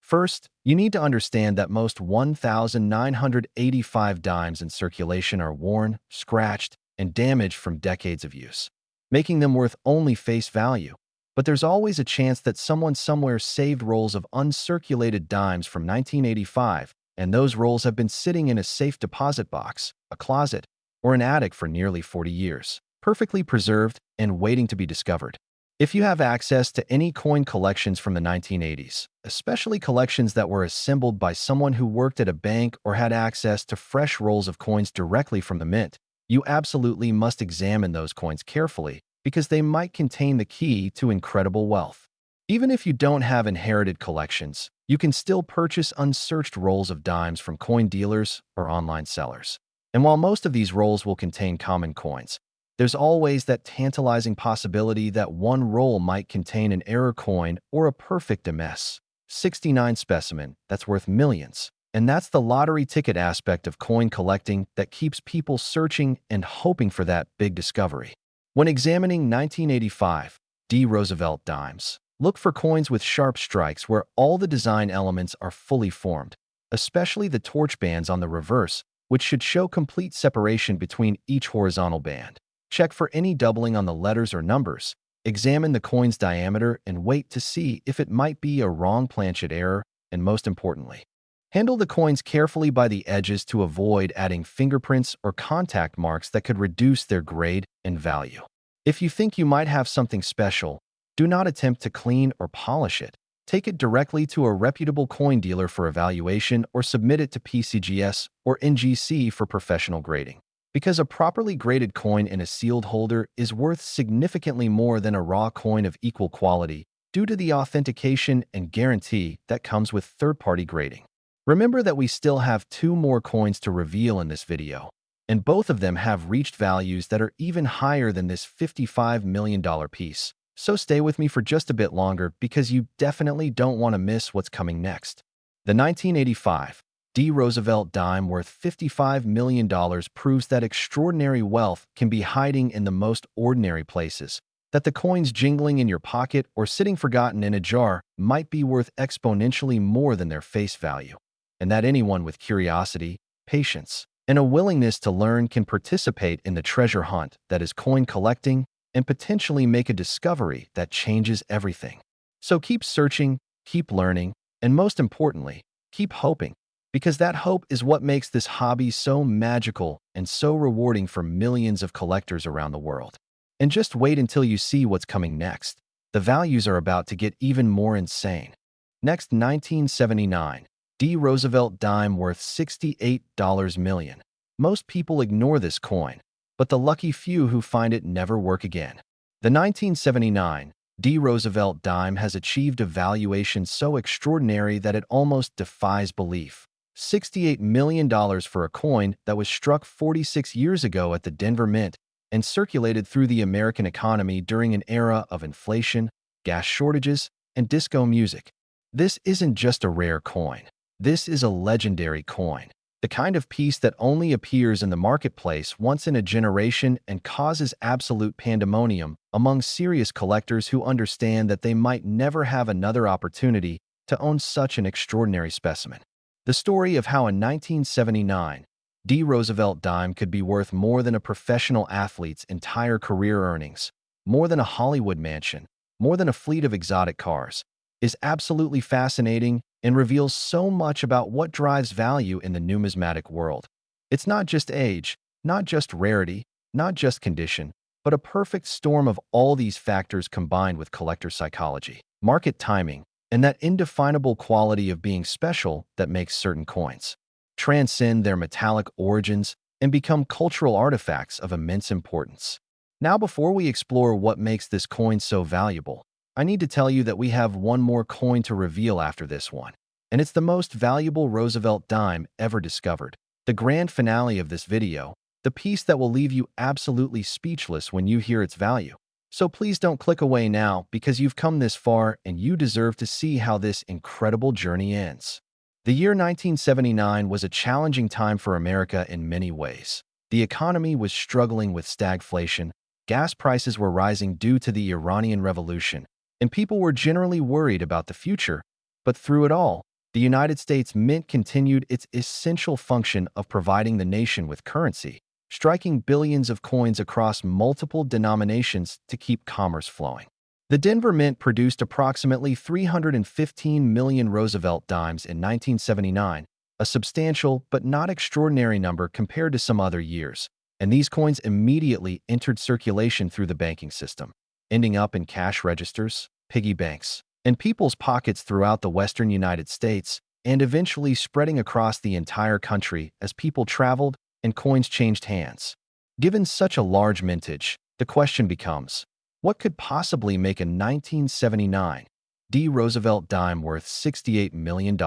First, you need to understand that most 1,985 dimes in circulation are worn, scratched, and damaged from decades of use, making them worth only face value. But there's always a chance that someone somewhere saved rolls of uncirculated dimes from 1985, and those rolls have been sitting in a safe deposit box, a closet, or an attic for nearly 40 years, perfectly preserved and waiting to be discovered. If you have access to any coin collections from the 1980s, especially collections that were assembled by someone who worked at a bank or had access to fresh rolls of coins directly from the mint, you absolutely must examine those coins carefully because they might contain the key to incredible wealth. Even if you don't have inherited collections, you can still purchase unsearched rolls of dimes from coin dealers or online sellers. And while most of these rolls will contain common coins, there's always that tantalizing possibility that one roll might contain an error coin or a perfect MS 69 specimen that's worth millions. And that's the lottery ticket aspect of coin collecting that keeps people searching and hoping for that big discovery. When examining 1985 D. Roosevelt dimes, look for coins with sharp strikes where all the design elements are fully formed, especially the torch bands on the reverse, which should show complete separation between each horizontal band. Check for any doubling on the letters or numbers. Examine the coin's diameter and wait to see if it might be a wrong planchet error, and most importantly, handle the coins carefully by the edges to avoid adding fingerprints or contact marks that could reduce their grade and value. If you think you might have something special, do not attempt to clean or polish it. Take it directly to a reputable coin dealer for evaluation or submit it to PCGS or NGC for professional grading. Because a properly graded coin in a sealed holder is worth significantly more than a raw coin of equal quality due to the authentication and guarantee that comes with third-party grading. Remember that we still have two more coins to reveal in this video, and both of them have reached values that are even higher than this $55 million piece. So stay with me for just a bit longer because you definitely don't want to miss what's coming next. The 1985 D. Roosevelt dime worth $55 million proves that extraordinary wealth can be hiding in the most ordinary places, that the coins jingling in your pocket or sitting forgotten in a jar might be worth exponentially more than their face value, and that anyone with curiosity, patience, and a willingness to learn can participate in the treasure hunt that is coin collecting and potentially make a discovery that changes everything. So keep searching, keep learning, and most importantly, keep hoping, because that hope is what makes this hobby so magical and so rewarding for millions of collectors around the world. And just wait until you see what's coming next. The values are about to get even more insane. Next, 1979 D. Roosevelt dime worth $68 million. Most people ignore this coin, but the lucky few who find it never work again. The 1979 D. Roosevelt dime has achieved a valuation so extraordinary that it almost defies belief. $68 million for a coin that was struck 46 years ago at the Denver Mint and circulated through the American economy during an era of inflation, gas shortages, and disco music. This isn't just a rare coin. This is a legendary coin, the kind of piece that only appears in the marketplace once in a generation and causes absolute pandemonium among serious collectors who understand that they might never have another opportunity to own such an extraordinary specimen. The story of how a 1979 D. Roosevelt dime could be worth more than a professional athlete's entire career earnings, more than a Hollywood mansion, more than a fleet of exotic cars, is absolutely fascinating and reveals so much about what drives value in the numismatic world. It's not just age, not just rarity, not just condition, but a perfect storm of all these factors combined with collector psychology, market timing, and that indefinable quality of being special that makes certain coins transcend their metallic origins and become cultural artifacts of immense importance. Now, before we explore what makes this coin so valuable, I need to tell you that we have one more coin to reveal after this one, and it's the most valuable Roosevelt dime ever discovered. The grand finale of this video, the piece that will leave you absolutely speechless when you hear its value. So please don't click away now because you've come this far and you deserve to see how this incredible journey ends. The year 1979 was a challenging time for America in many ways. The economy was struggling with stagflation, gas prices were rising due to the Iranian Revolution, and people were generally worried about the future. But through it all, the United States Mint continued its essential function of providing the nation with currency, striking billions of coins across multiple denominations to keep commerce flowing. The Denver Mint produced approximately 315 million Roosevelt dimes in 1979, a substantial but not extraordinary number compared to some other years, and these coins immediately entered circulation through the banking system, ending up in cash registers, piggy banks, and people's pockets throughout the western United States, and eventually spreading across the entire country as people traveled and coins changed hands. Given such a large mintage, the question becomes, what could possibly make a 1979 D. Roosevelt dime worth $68 million?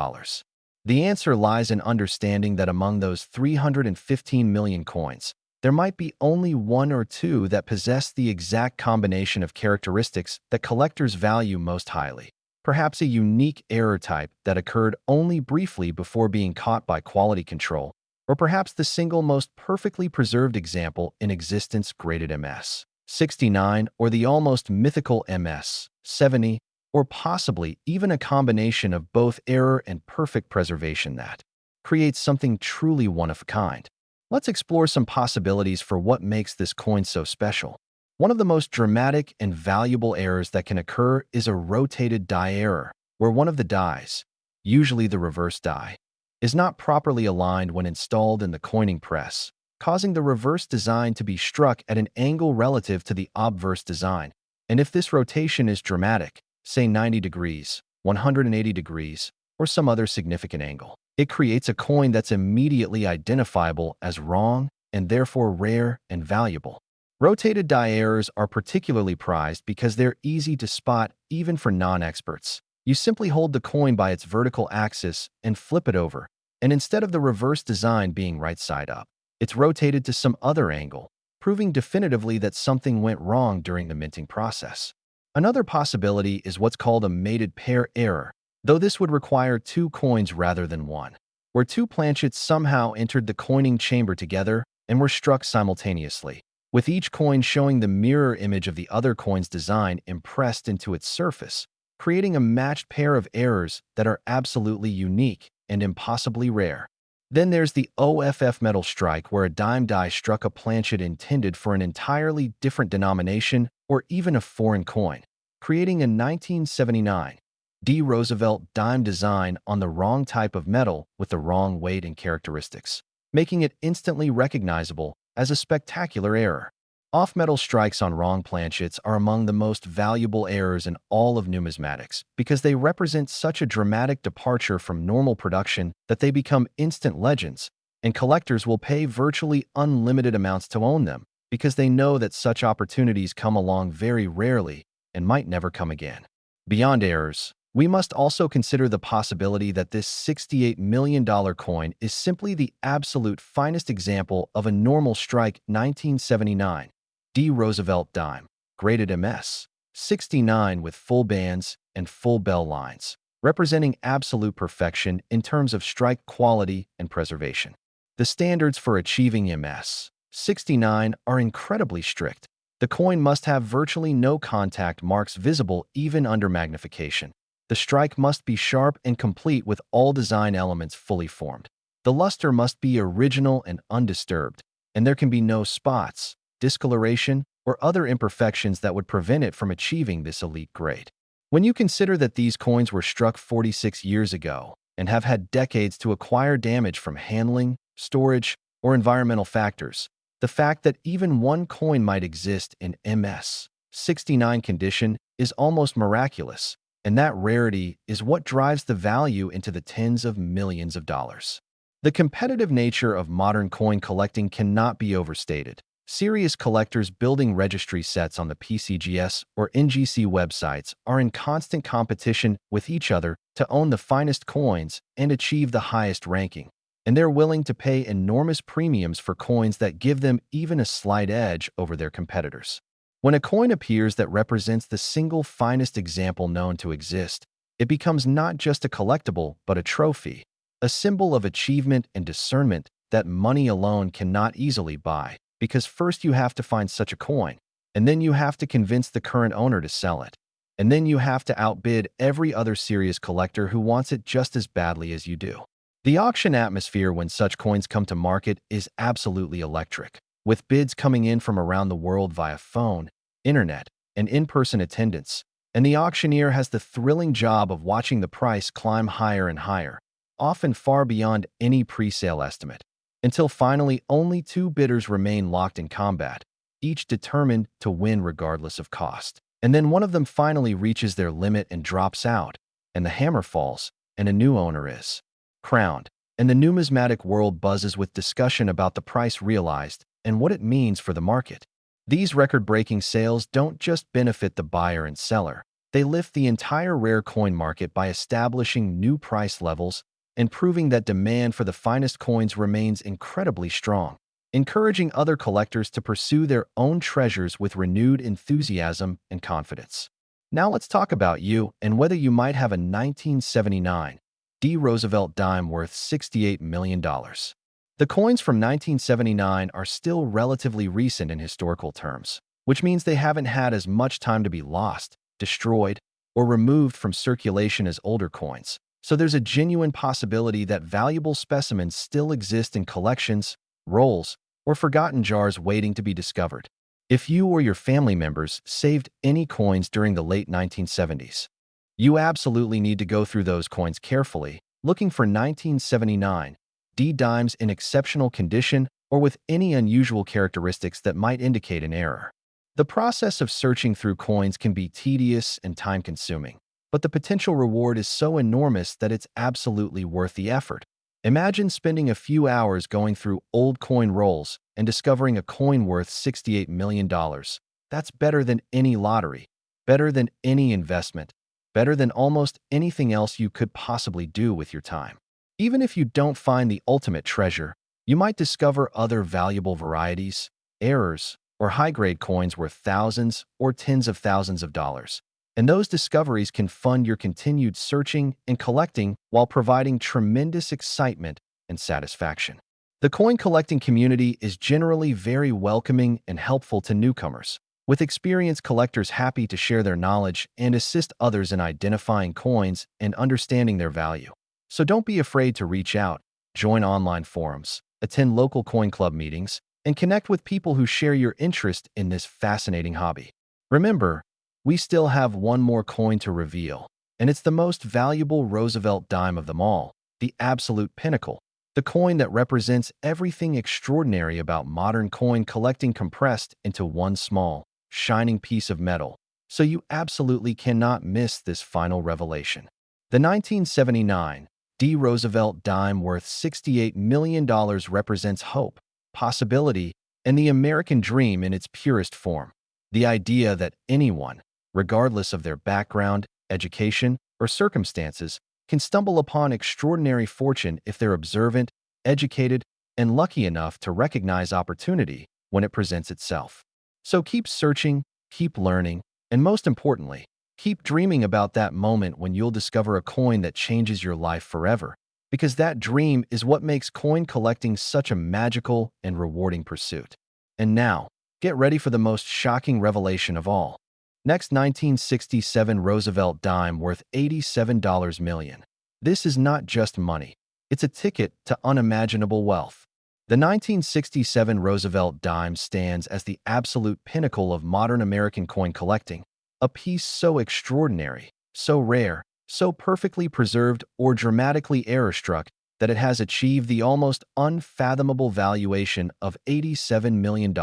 The answer lies in understanding that among those 315 million coins, there might be only one or two that possess the exact combination of characteristics that collectors value most highly. Perhaps a unique error type that occurred only briefly before being caught by quality control, or perhaps the single most perfectly preserved example in existence graded MS-69 or the almost mythical MS-70, or possibly even a combination of both error and perfect preservation that creates something truly one of a kind. Let's explore some possibilities for what makes this coin so special. One of the most dramatic and valuable errors that can occur is a rotated die error, where one of the dies, usually the reverse die, is not properly aligned when installed in the coining press, causing the reverse design to be struck at an angle relative to the obverse design. And if this rotation is dramatic, say 90 degrees, 180 degrees, or some other significant angle, it creates a coin that's immediately identifiable as wrong and therefore rare and valuable. Rotated die errors are particularly prized because they're easy to spot even for non-experts. You simply hold the coin by its vertical axis and flip it over, and instead of the reverse design being right side up, it's rotated to some other angle, proving definitively that something went wrong during the minting process. Another possibility is what's called a mated pair error, though this would require two coins rather than one, where two planchets somehow entered the coining chamber together and were struck simultaneously, with each coin showing the mirror image of the other coin's design impressed into its surface, creating a matched pair of errors that are absolutely unique and impossibly rare. Then there's the OFF metal strike, where a dime die struck a planchet intended for an entirely different denomination or even a foreign coin, creating a 1979 Roosevelt dime design on the wrong type of metal with the wrong weight and characteristics, making it instantly recognizable as a spectacular error. Off-metal strikes on wrong planchets are among the most valuable errors in all of numismatics because they represent such a dramatic departure from normal production that they become instant legends, and collectors will pay virtually unlimited amounts to own them because they know that such opportunities come along very rarely and might never come again. Beyond errors, we must also consider the possibility that this $68 million coin is simply the absolute finest example of a normal strike 1979 Roosevelt dime, graded MS 69 with full bands and full bell lines, representing absolute perfection in terms of strike quality and preservation. The standards for achieving MS 69 are incredibly strict. The coin must have virtually no contact marks visible even under magnification. The strike must be sharp and complete with all design elements fully formed. The luster must be original and undisturbed, and there can be no spots, discoloration, or other imperfections that would prevent it from achieving this elite grade. When you consider that these coins were struck 46 years ago and have had decades to acquire damage from handling, storage, or environmental factors, the fact that even one coin might exist in MS 69 condition is almost miraculous, and that rarity is what drives the value into the tens of millions of dollars. The competitive nature of modern coin collecting cannot be overstated. Serious collectors building registry sets on the PCGS or NGC websites are in constant competition with each other to own the finest coins and achieve the highest ranking, and they're willing to pay enormous premiums for coins that give them even a slight edge over their competitors. When a coin appears that represents the single finest example known to exist, it becomes not just a collectible but a trophy, a symbol of achievement and discernment that money alone cannot easily buy. Because first you have to find such a coin, and then you have to convince the current owner to sell it, and then you have to outbid every other serious collector who wants it just as badly as you do. The auction atmosphere when such coins come to market is absolutely electric, with bids coming in from around the world via phone, internet, and in-person attendance, and the auctioneer has the thrilling job of watching the price climb higher and higher, often far beyond any pre-sale estimate, until finally only two bidders remain locked in combat, each determined to win regardless of cost. And then one of them finally reaches their limit and drops out, and the hammer falls, and a new owner is crowned. And the numismatic world buzzes with discussion about the price realized and what it means for the market. These record-breaking sales don't just benefit the buyer and seller. They lift the entire rare coin market by establishing new price levels and proving that demand for the finest coins remains incredibly strong, encouraging other collectors to pursue their own treasures with renewed enthusiasm and confidence. Now let's talk about you and whether you might have a 1979 Roosevelt dime worth $68 million. The coins from 1979 are still relatively recent in historical terms, which means they haven't had as much time to be lost, destroyed, or removed from circulation as older coins. So there's a genuine possibility that valuable specimens still exist in collections, rolls, or forgotten jars waiting to be discovered. If you or your family members saved any coins during the late 1970s, you absolutely need to go through those coins carefully, looking for 1979 dimes in exceptional condition or with any unusual characteristics that might indicate an error. The process of searching through coins can be tedious and time-consuming, but the potential reward is so enormous that it's absolutely worth the effort. Imagine spending a few hours going through old coin rolls and discovering a coin worth $68 million. That's better than any lottery, better than any investment, better than almost anything else you could possibly do with your time. Even if you don't find the ultimate treasure, you might discover other valuable varieties, errors, or high-grade coins worth thousands or tens of thousands of dollars. And those discoveries can fund your continued searching and collecting while providing tremendous excitement and satisfaction. The coin collecting community is generally very welcoming and helpful to newcomers, with experienced collectors happy to share their knowledge and assist others in identifying coins and understanding their value. So don't be afraid to reach out, join online forums, attend local coin club meetings, and connect with people who share your interest in this fascinating hobby. Remember, we still have one more coin to reveal, and it's the most valuable Roosevelt dime of them all, the absolute pinnacle, the coin that represents everything extraordinary about modern coin collecting compressed into one small, shining piece of metal. So you absolutely cannot miss this final revelation. The 1979 D. Roosevelt dime worth $68 million represents hope, possibility, and the American dream in its purest form. The idea that anyone, regardless of their background, education, or circumstances, can stumble upon extraordinary fortune if they're observant, educated, and lucky enough to recognize opportunity when it presents itself. So keep searching, keep learning, and most importantly, keep dreaming about that moment when you'll discover a coin that changes your life forever, because that dream is what makes coin collecting such a magical and rewarding pursuit. And now, get ready for the most shocking revelation of all. Next, 1967 Roosevelt dime worth $87 million. This is not just money. It's a ticket to unimaginable wealth. The 1967 Roosevelt dime stands as the absolute pinnacle of modern American coin collecting, a piece so extraordinary, so rare, so perfectly preserved or dramatically error-struck that it has achieved the almost unfathomable valuation of $87 million.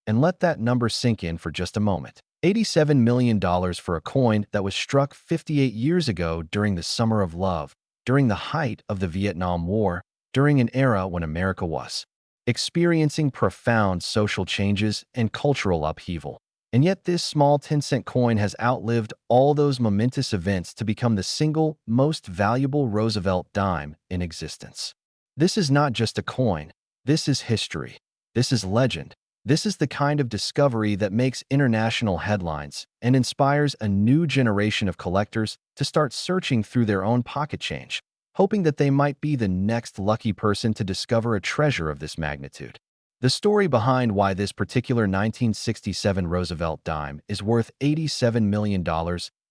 And let that number sink in for just a moment. $87 million for a coin that was struck 58 years ago during the Summer of Love, during the height of the Vietnam War, during an era when America was experiencing profound social changes and cultural upheaval. And yet this small 10-cent coin has outlived all those momentous events to become the single most valuable Roosevelt dime in existence. This is not just a coin. This is history. This is legend. This is the kind of discovery that makes international headlines and inspires a new generation of collectors to start searching through their own pocket change, hoping that they might be the next lucky person to discover a treasure of this magnitude. The story behind why this particular 1967 Roosevelt dime is worth $87 million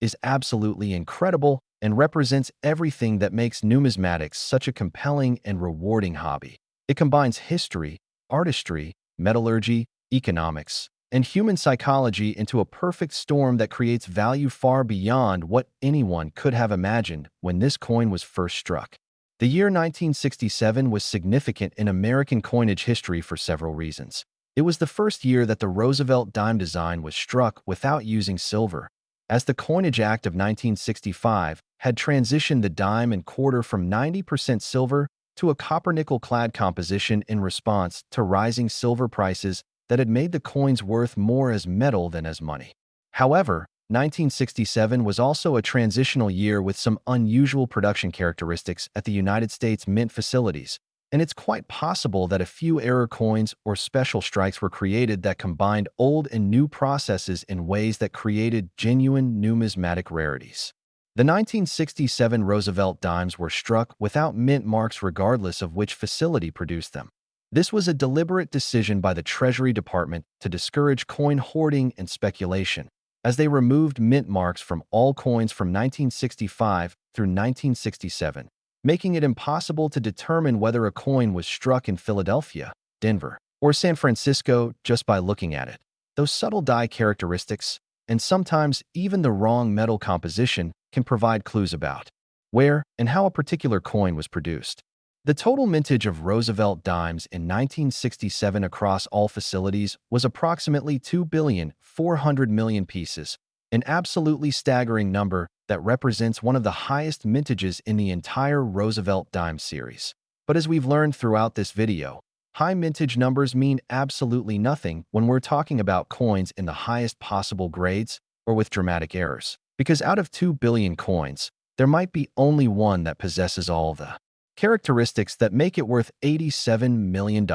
is absolutely incredible and represents everything that makes numismatics such a compelling and rewarding hobby. It combines history, artistry, metallurgy, economics, and human psychology into a perfect storm that creates value far beyond what anyone could have imagined when this coin was first struck. The year 1967 was significant in American coinage history for several reasons. It was the first year that the Roosevelt dime design was struck without using silver, as the Coinage Act of 1965 had transitioned the dime and quarter from 90% silver to a copper-nickel-clad composition in response to rising silver prices that had made the coins worth more as metal than as money. However, 1967 was also a transitional year with some unusual production characteristics at the United States Mint facilities, and it's quite possible that a few error coins or special strikes were created that combined old and new processes in ways that created genuine numismatic rarities. The 1967 Roosevelt dimes were struck without mint marks regardless of which facility produced them. This was a deliberate decision by the Treasury Department to discourage coin hoarding and speculation, as they removed mint marks from all coins from 1965 through 1967, making it impossible to determine whether a coin was struck in Philadelphia, Denver, or San Francisco just by looking at it. Those subtle die characteristics, and sometimes even the wrong metal composition, can provide clues about where and how a particular coin was produced. The total mintage of Roosevelt dimes in 1967 across all facilities was approximately 2,400,000,000 pieces, an absolutely staggering number that represents one of the highest mintages in the entire Roosevelt dime series. But as we've learned throughout this video, high mintage numbers mean absolutely nothing when we're talking about coins in the highest possible grades or with dramatic errors. Because out of 2 billion coins, there might be only one that possesses all the characteristics that make it worth $87 million.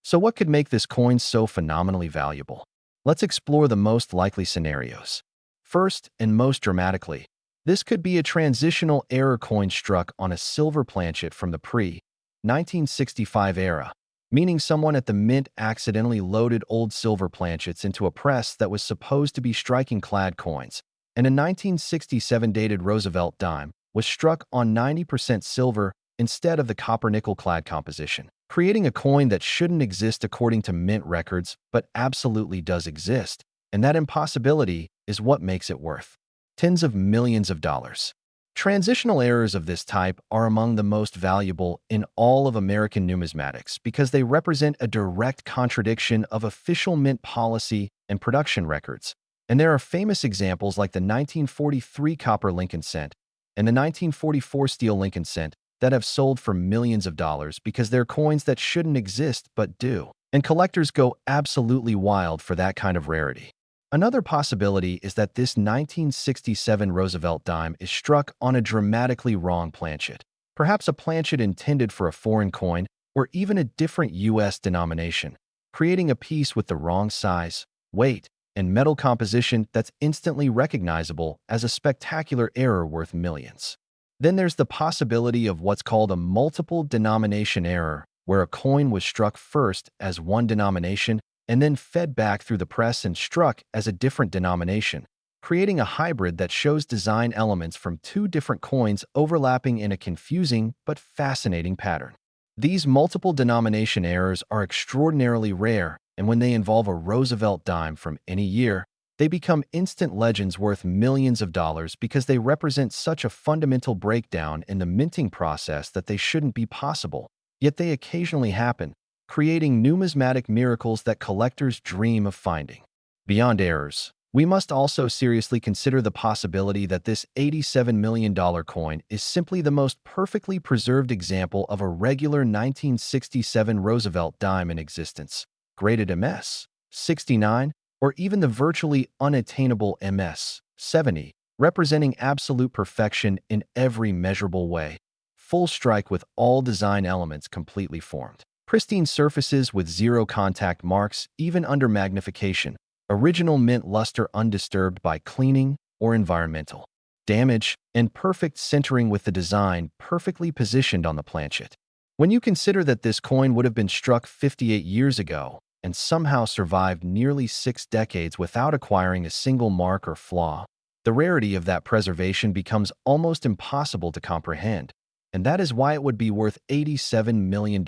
So what could make this coin so phenomenally valuable? Let's explore the most likely scenarios. First, and most dramatically, this could be a transitional error coin struck on a silver planchet from the pre-1965 era, meaning someone at the mint accidentally loaded old silver planchets into a press that was supposed to be striking clad coins, and a 1967 dated Roosevelt dime was struck on 90% silver instead of the copper-nickel clad composition, creating a coin that shouldn't exist according to mint records but absolutely does exist, and that impossibility is what makes it worth tens of millions of dollars. Transitional errors of this type are among the most valuable in all of American numismatics because they represent a direct contradiction of official mint policy and production records. And there are famous examples like the 1943 copper Lincoln cent and the 1944 steel Lincoln cent that have sold for millions of dollars because they're coins that shouldn't exist but do. And collectors go absolutely wild for that kind of rarity. Another possibility is that this 1967 Roosevelt dime is struck on a dramatically wrong planchet, perhaps a planchet intended for a foreign coin or even a different U.S. denomination, creating a piece with the wrong size, weight, and metal composition that's instantly recognizable as a spectacular error worth millions. Then there's the possibility of what's called a multiple denomination error, where a coin was struck first as one denomination and then fed back through the press and struck as a different denomination, creating a hybrid that shows design elements from two different coins overlapping in a confusing but fascinating pattern. These multiple denomination errors are extraordinarily rare, and when they involve a Roosevelt dime from any year, they become instant legends worth millions of dollars because they represent such a fundamental breakdown in the minting process that they shouldn't be possible, yet they occasionally happen, creating numismatic miracles that collectors dream of finding. Beyond errors, we must also seriously consider the possibility that this $87 million coin is simply the most perfectly preserved example of a regular 1967 Roosevelt dime in existence, graded MS 69, or even the virtually unattainable MS 70, representing absolute perfection in every measurable way, full strike with all design elements completely formed. Pristine surfaces with zero contact marks, even under magnification. Original mint luster undisturbed by cleaning or environmental damage, and perfect centering with the design perfectly positioned on the planchet. When you consider that this coin would have been struck 58 years ago and somehow survived nearly 6 decades without acquiring a single mark or flaw, the rarity of that preservation becomes almost impossible to comprehend, and that is why it would be worth $87 million.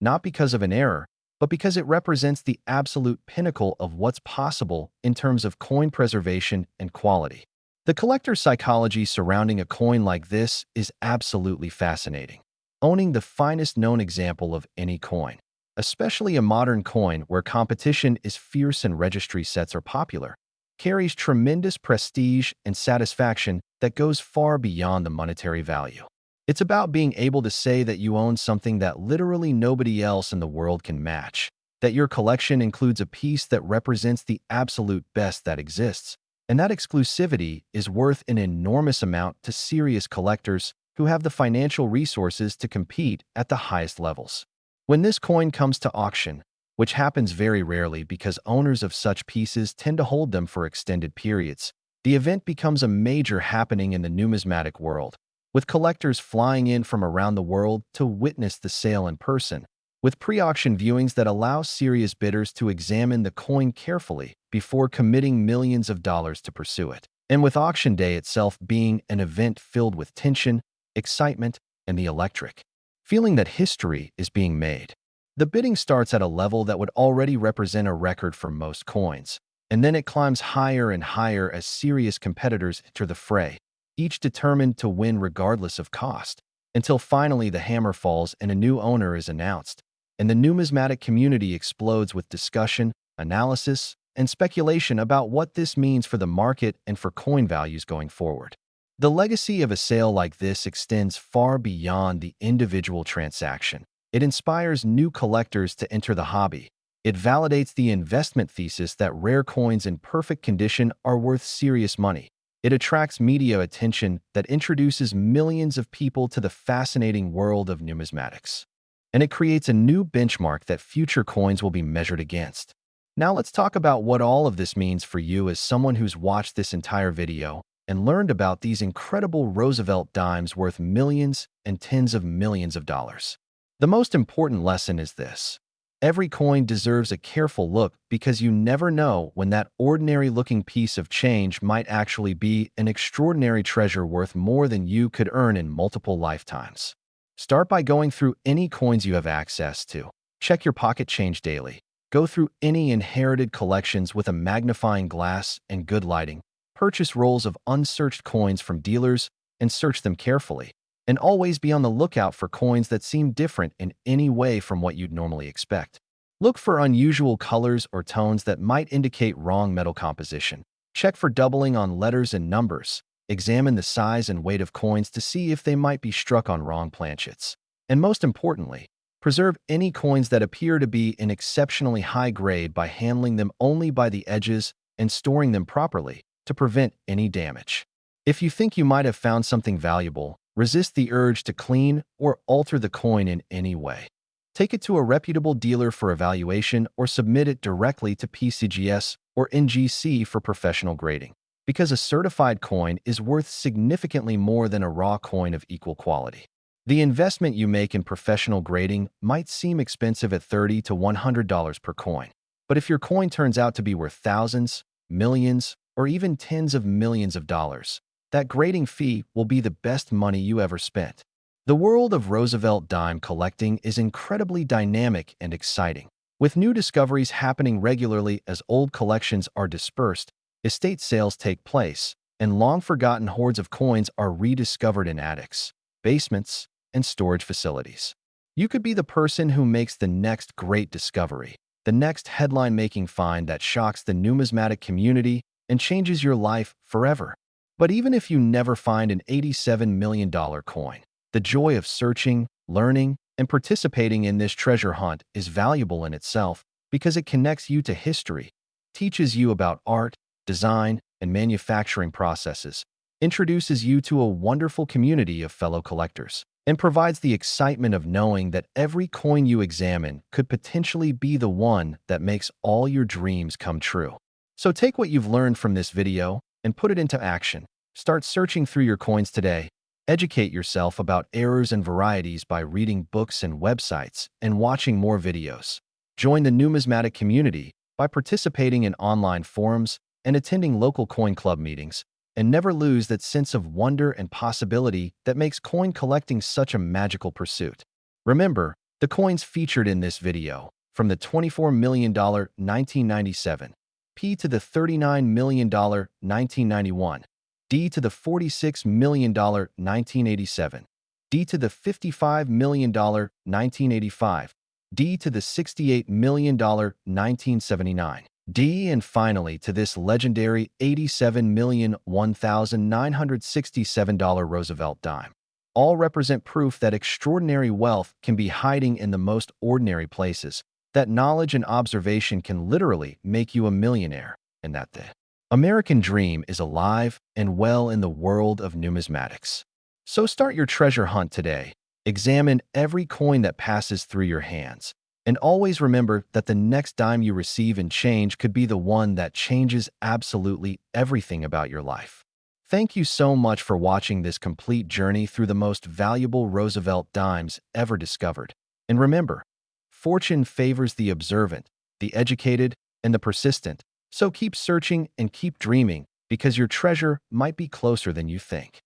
Not because of an error, but because it represents the absolute pinnacle of what's possible in terms of coin preservation and quality. The collector's psychology surrounding a coin like this is absolutely fascinating. Owning the finest known example of any coin, especially a modern coin where competition is fierce and registry sets are popular, carries tremendous prestige and satisfaction that goes far beyond the monetary value. It's about being able to say that you own something that literally nobody else in the world can match, that your collection includes a piece that represents the absolute best that exists, and that exclusivity is worth an enormous amount to serious collectors who have the financial resources to compete at the highest levels. When this coin comes to auction, which happens very rarely because owners of such pieces tend to hold them for extended periods, the event becomes a major happening in the numismatic world, with collectors flying in from around the world to witness the sale in person, with pre-auction viewings that allow serious bidders to examine the coin carefully before committing millions of dollars to pursue it, and with auction day itself being an event filled with tension, excitement, and the electric feeling that history is being made. The bidding starts at a level that would already represent a record for most coins, and then it climbs higher and higher as serious competitors enter the fray, each determined to win regardless of cost, until finally the hammer falls and a new owner is announced, and the numismatic community explodes with discussion, analysis, and speculation about what this means for the market and for coin values going forward. The legacy of a sale like this extends far beyond the individual transaction. It inspires new collectors to enter the hobby. It validates the investment thesis that rare coins in perfect condition are worth serious money. It attracts media attention that introduces millions of people to the fascinating world of numismatics. And it creates a new benchmark that future coins will be measured against. Now let's talk about what all of this means for you as someone who's watched this entire video and learned about these incredible Roosevelt dimes worth millions and tens of millions of dollars. The most important lesson is this. Every coin deserves a careful look because you never know when that ordinary-looking piece of change might actually be an extraordinary treasure worth more than you could earn in multiple lifetimes. Start by going through any coins you have access to. Check your pocket change daily. Go through any inherited collections with a magnifying glass and good lighting. Purchase rolls of unsearched coins from dealers and search them carefully. And always be on the lookout for coins that seem different in any way from what you'd normally expect. Look for unusual colors or tones that might indicate wrong metal composition. Check for doubling on letters and numbers. Examine the size and weight of coins to see if they might be struck on wrong planchets. And most importantly, preserve any coins that appear to be in exceptionally high grade by handling them only by the edges and storing them properly to prevent any damage. If you think you might have found something valuable, resist the urge to clean or alter the coin in any way. Take it to a reputable dealer for evaluation or submit it directly to PCGS or NGC for professional grading, because a certified coin is worth significantly more than a raw coin of equal quality. The investment you make in professional grading might seem expensive at $30 to $100 per coin, but if your coin turns out to be worth thousands, millions, or even tens of millions of dollars, that grading fee will be the best money you ever spent. The world of Roosevelt dime collecting is incredibly dynamic and exciting. With new discoveries happening regularly as old collections are dispersed, estate sales take place, and long-forgotten hoards of coins are rediscovered in attics, basements, and storage facilities. You could be the person who makes the next great discovery, the next headline-making find that shocks the numismatic community and changes your life forever. But even if you never find an $87 million coin, the joy of searching, learning, and participating in this treasure hunt is valuable in itself because it connects you to history, teaches you about art, design, and manufacturing processes, introduces you to a wonderful community of fellow collectors, and provides the excitement of knowing that every coin you examine could potentially be the one that makes all your dreams come true. So take what you've learned from this video and put it into action. Start searching through your coins today. Educate yourself about errors and varieties by reading books and websites and watching more videos. Join the numismatic community by participating in online forums and attending local coin club meetings, and never lose that sense of wonder and possibility that makes coin collecting such a magical pursuit. Remember, the coins featured in this video, from the $24 million 1997, P to the $39 million 1991, D to the $46 million 1987, D to the $55 million 1985, D to the $68 million 1979, D, and finally to this legendary $87,001,967 Roosevelt dime. All represent proof that extraordinary wealth can be hiding in the most ordinary places, that knowledge and observation can literally make you a millionaire, and that the American dream is alive and well in the world of numismatics. So start your treasure hunt today. Examine every coin that passes through your hands. And always remember that the next dime you receive in change could be the one that changes absolutely everything about your life. Thank you so much for watching this complete journey through the most valuable Roosevelt dimes ever discovered. And remember, fortune favors the observant, the educated, and the persistent. So keep searching and keep dreaming, because your treasure might be closer than you think.